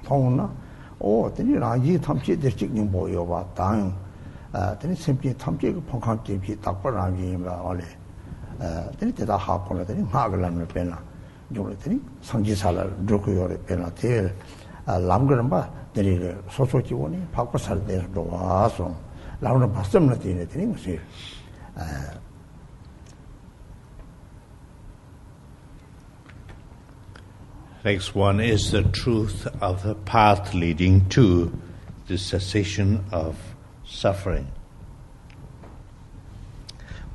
통나 근데 라지 탐지 대직님 보여 봐 당 근데 sempre 탐지 그 평강점이 딱 벌어나기 원래 근데 대다 하고는 하글라면 변화 요래더니 성지사를 놓고 요래 변화될 람그런 바 내리 소소지원이 바꿔 살 때도 와서 라우는 봤으면 되네 무슨 Next one is the truth of the path leading to the cessation of suffering.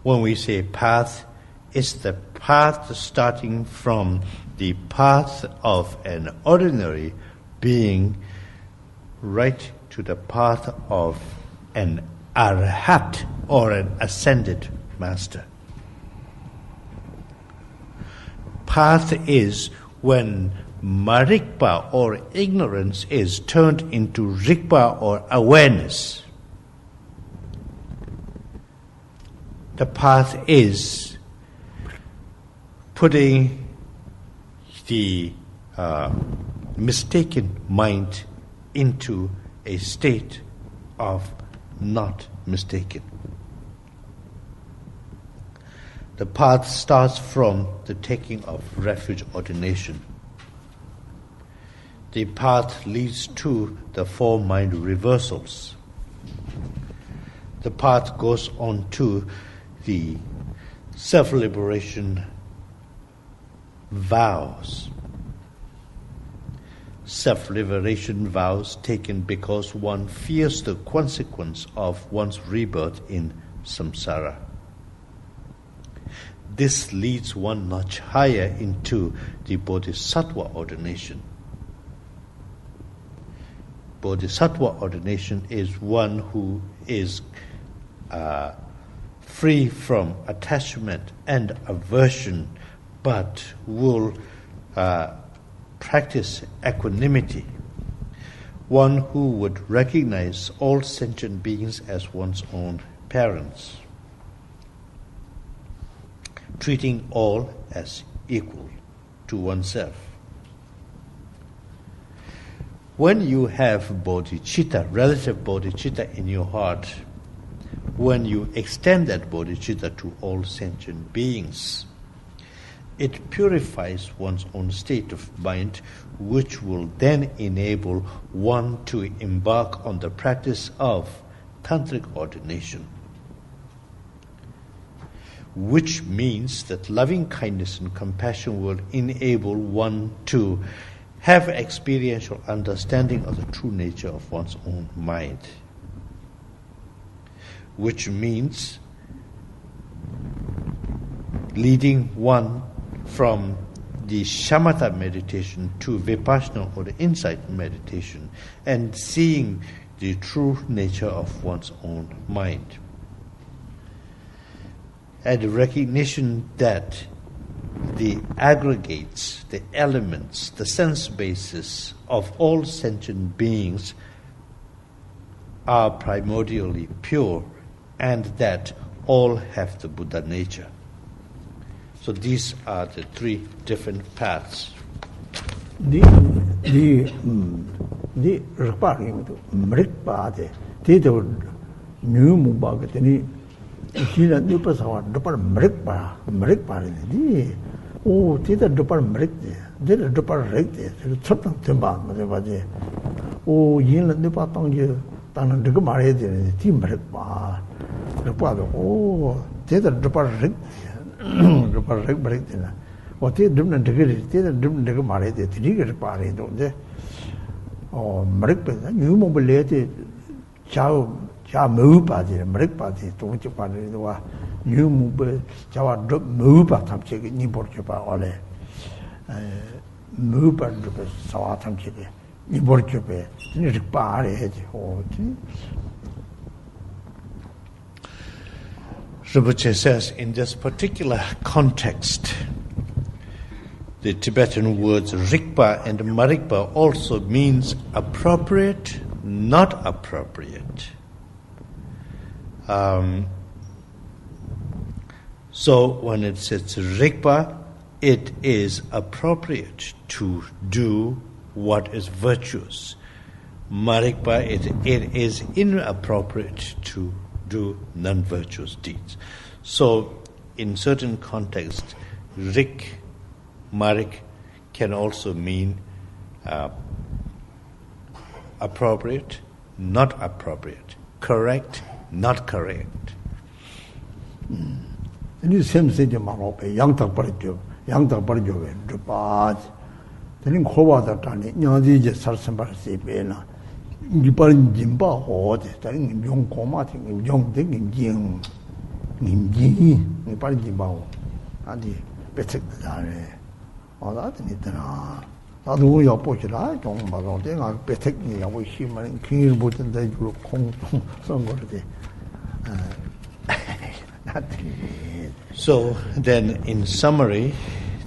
When we say path, it's the path starting from the path of an ordinary being right to the path of an arhat or an ascended master. Path is when marikpa or ignorance is turned into rikpa or awareness. The path is putting the mistaken mind into a state of not mistaken. The path starts from the taking of refuge ordination. The path leads to the four mind reversals. The path goes on to the self-liberation vows. Self-liberation vows taken because one fears the consequence of one's rebirth in samsara. This leads one notch higher into the bodhisattva ordination. Bodhisattva ordination is one who is free from attachment and aversion, but will practice equanimity. One who would recognize all sentient beings as one's own parents, treating all as equal to oneself. When you have bodhicitta, relative bodhicitta in your heart, when you extend that bodhicitta to all sentient beings, it purifies one's own state of mind, which will then enable one to embark on the practice of tantric ordination, which means that loving kindness and compassion will enable one to have experiential understanding of the true nature of one's own mind, which means leading one from the shamatha meditation to vipassana or the insight meditation and seeing the true nature of one's own mind. and recognition that the aggregates, the elements, the sense basis of all sentient beings are primordially pure, and that all have the Buddha nature. So these are the three different paths. The requiring to break party, Tito new Mubagatini, she not new person, Dupper break party. Oh, Tita Dupper break there, did a Dupper break there, something timber, whatever there. Oh, Yin and Dupa Tongue, Tan Dugumare, team break bar. Oh, Tita Dupper break. Break dinner. What they do not degree, they didn't take a marriage, they trigger a party, don't they? Or Marippa, you mobility, Chow move party, Marip party, to which party you are. You move, Chow move at some chicken, Niborchupa, ole. Move and saw some chicken, Niborchupe, Nipari, or Rinpoche says, in this particular context, the Tibetan words rikpa and marikpa also means appropriate, not appropriate. So when it says rikpa, it is appropriate to do what is virtuous. Marikpa, it is inappropriate to do non-virtuous deeds. So, in certain contexts, marik can also mean appropriate, not appropriate, correct, not correct. And the same thing, young Taparjo, the bad. Then Kova that Nadi just Sarsambar Sepena. You put in Jimba or telling young commating, young thing in Jing, you put in Jimba, and the Petek all that in it. I do your portrait, I don't know, then I'll Petek me away him and clean boot and they look somebody. So then, in summary,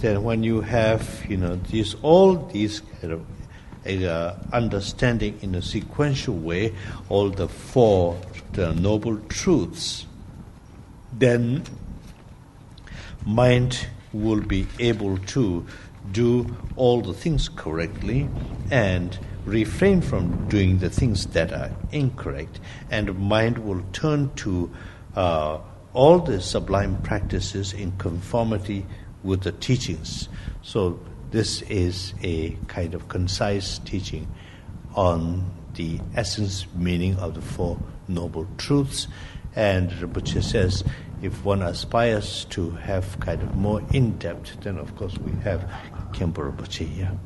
then when you have, all these kind of understanding in a sequential way all the four noble truths, then mind will be able to do all the things correctly and refrain from doing the things that are incorrect, and mind will turn to all the sublime practices in conformity with the teachings. So this is a kind of concise teaching on the essence, meaning of the Four Noble Truths. And Rinpoche says, if one aspires to have kind of more in-depth, then of course we have Khenpo Rinpoche here. Yeah.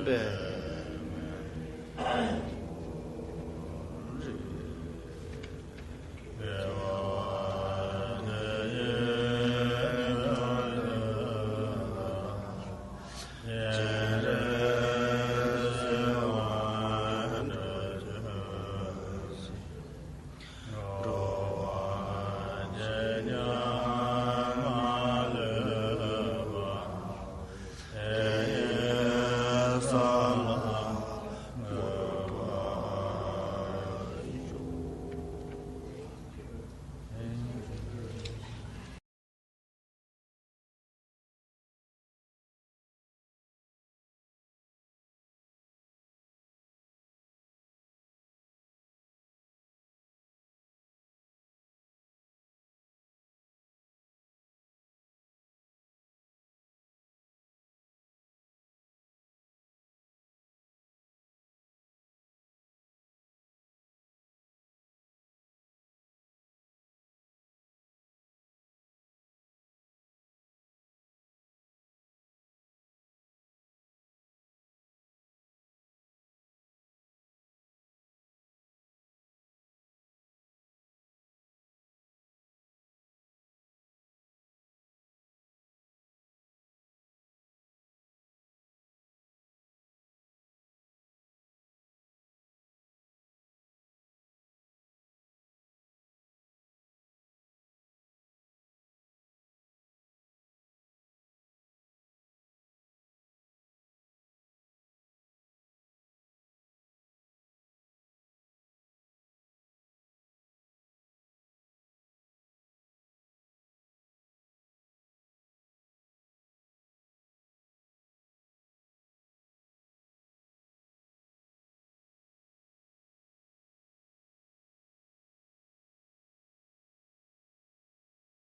Be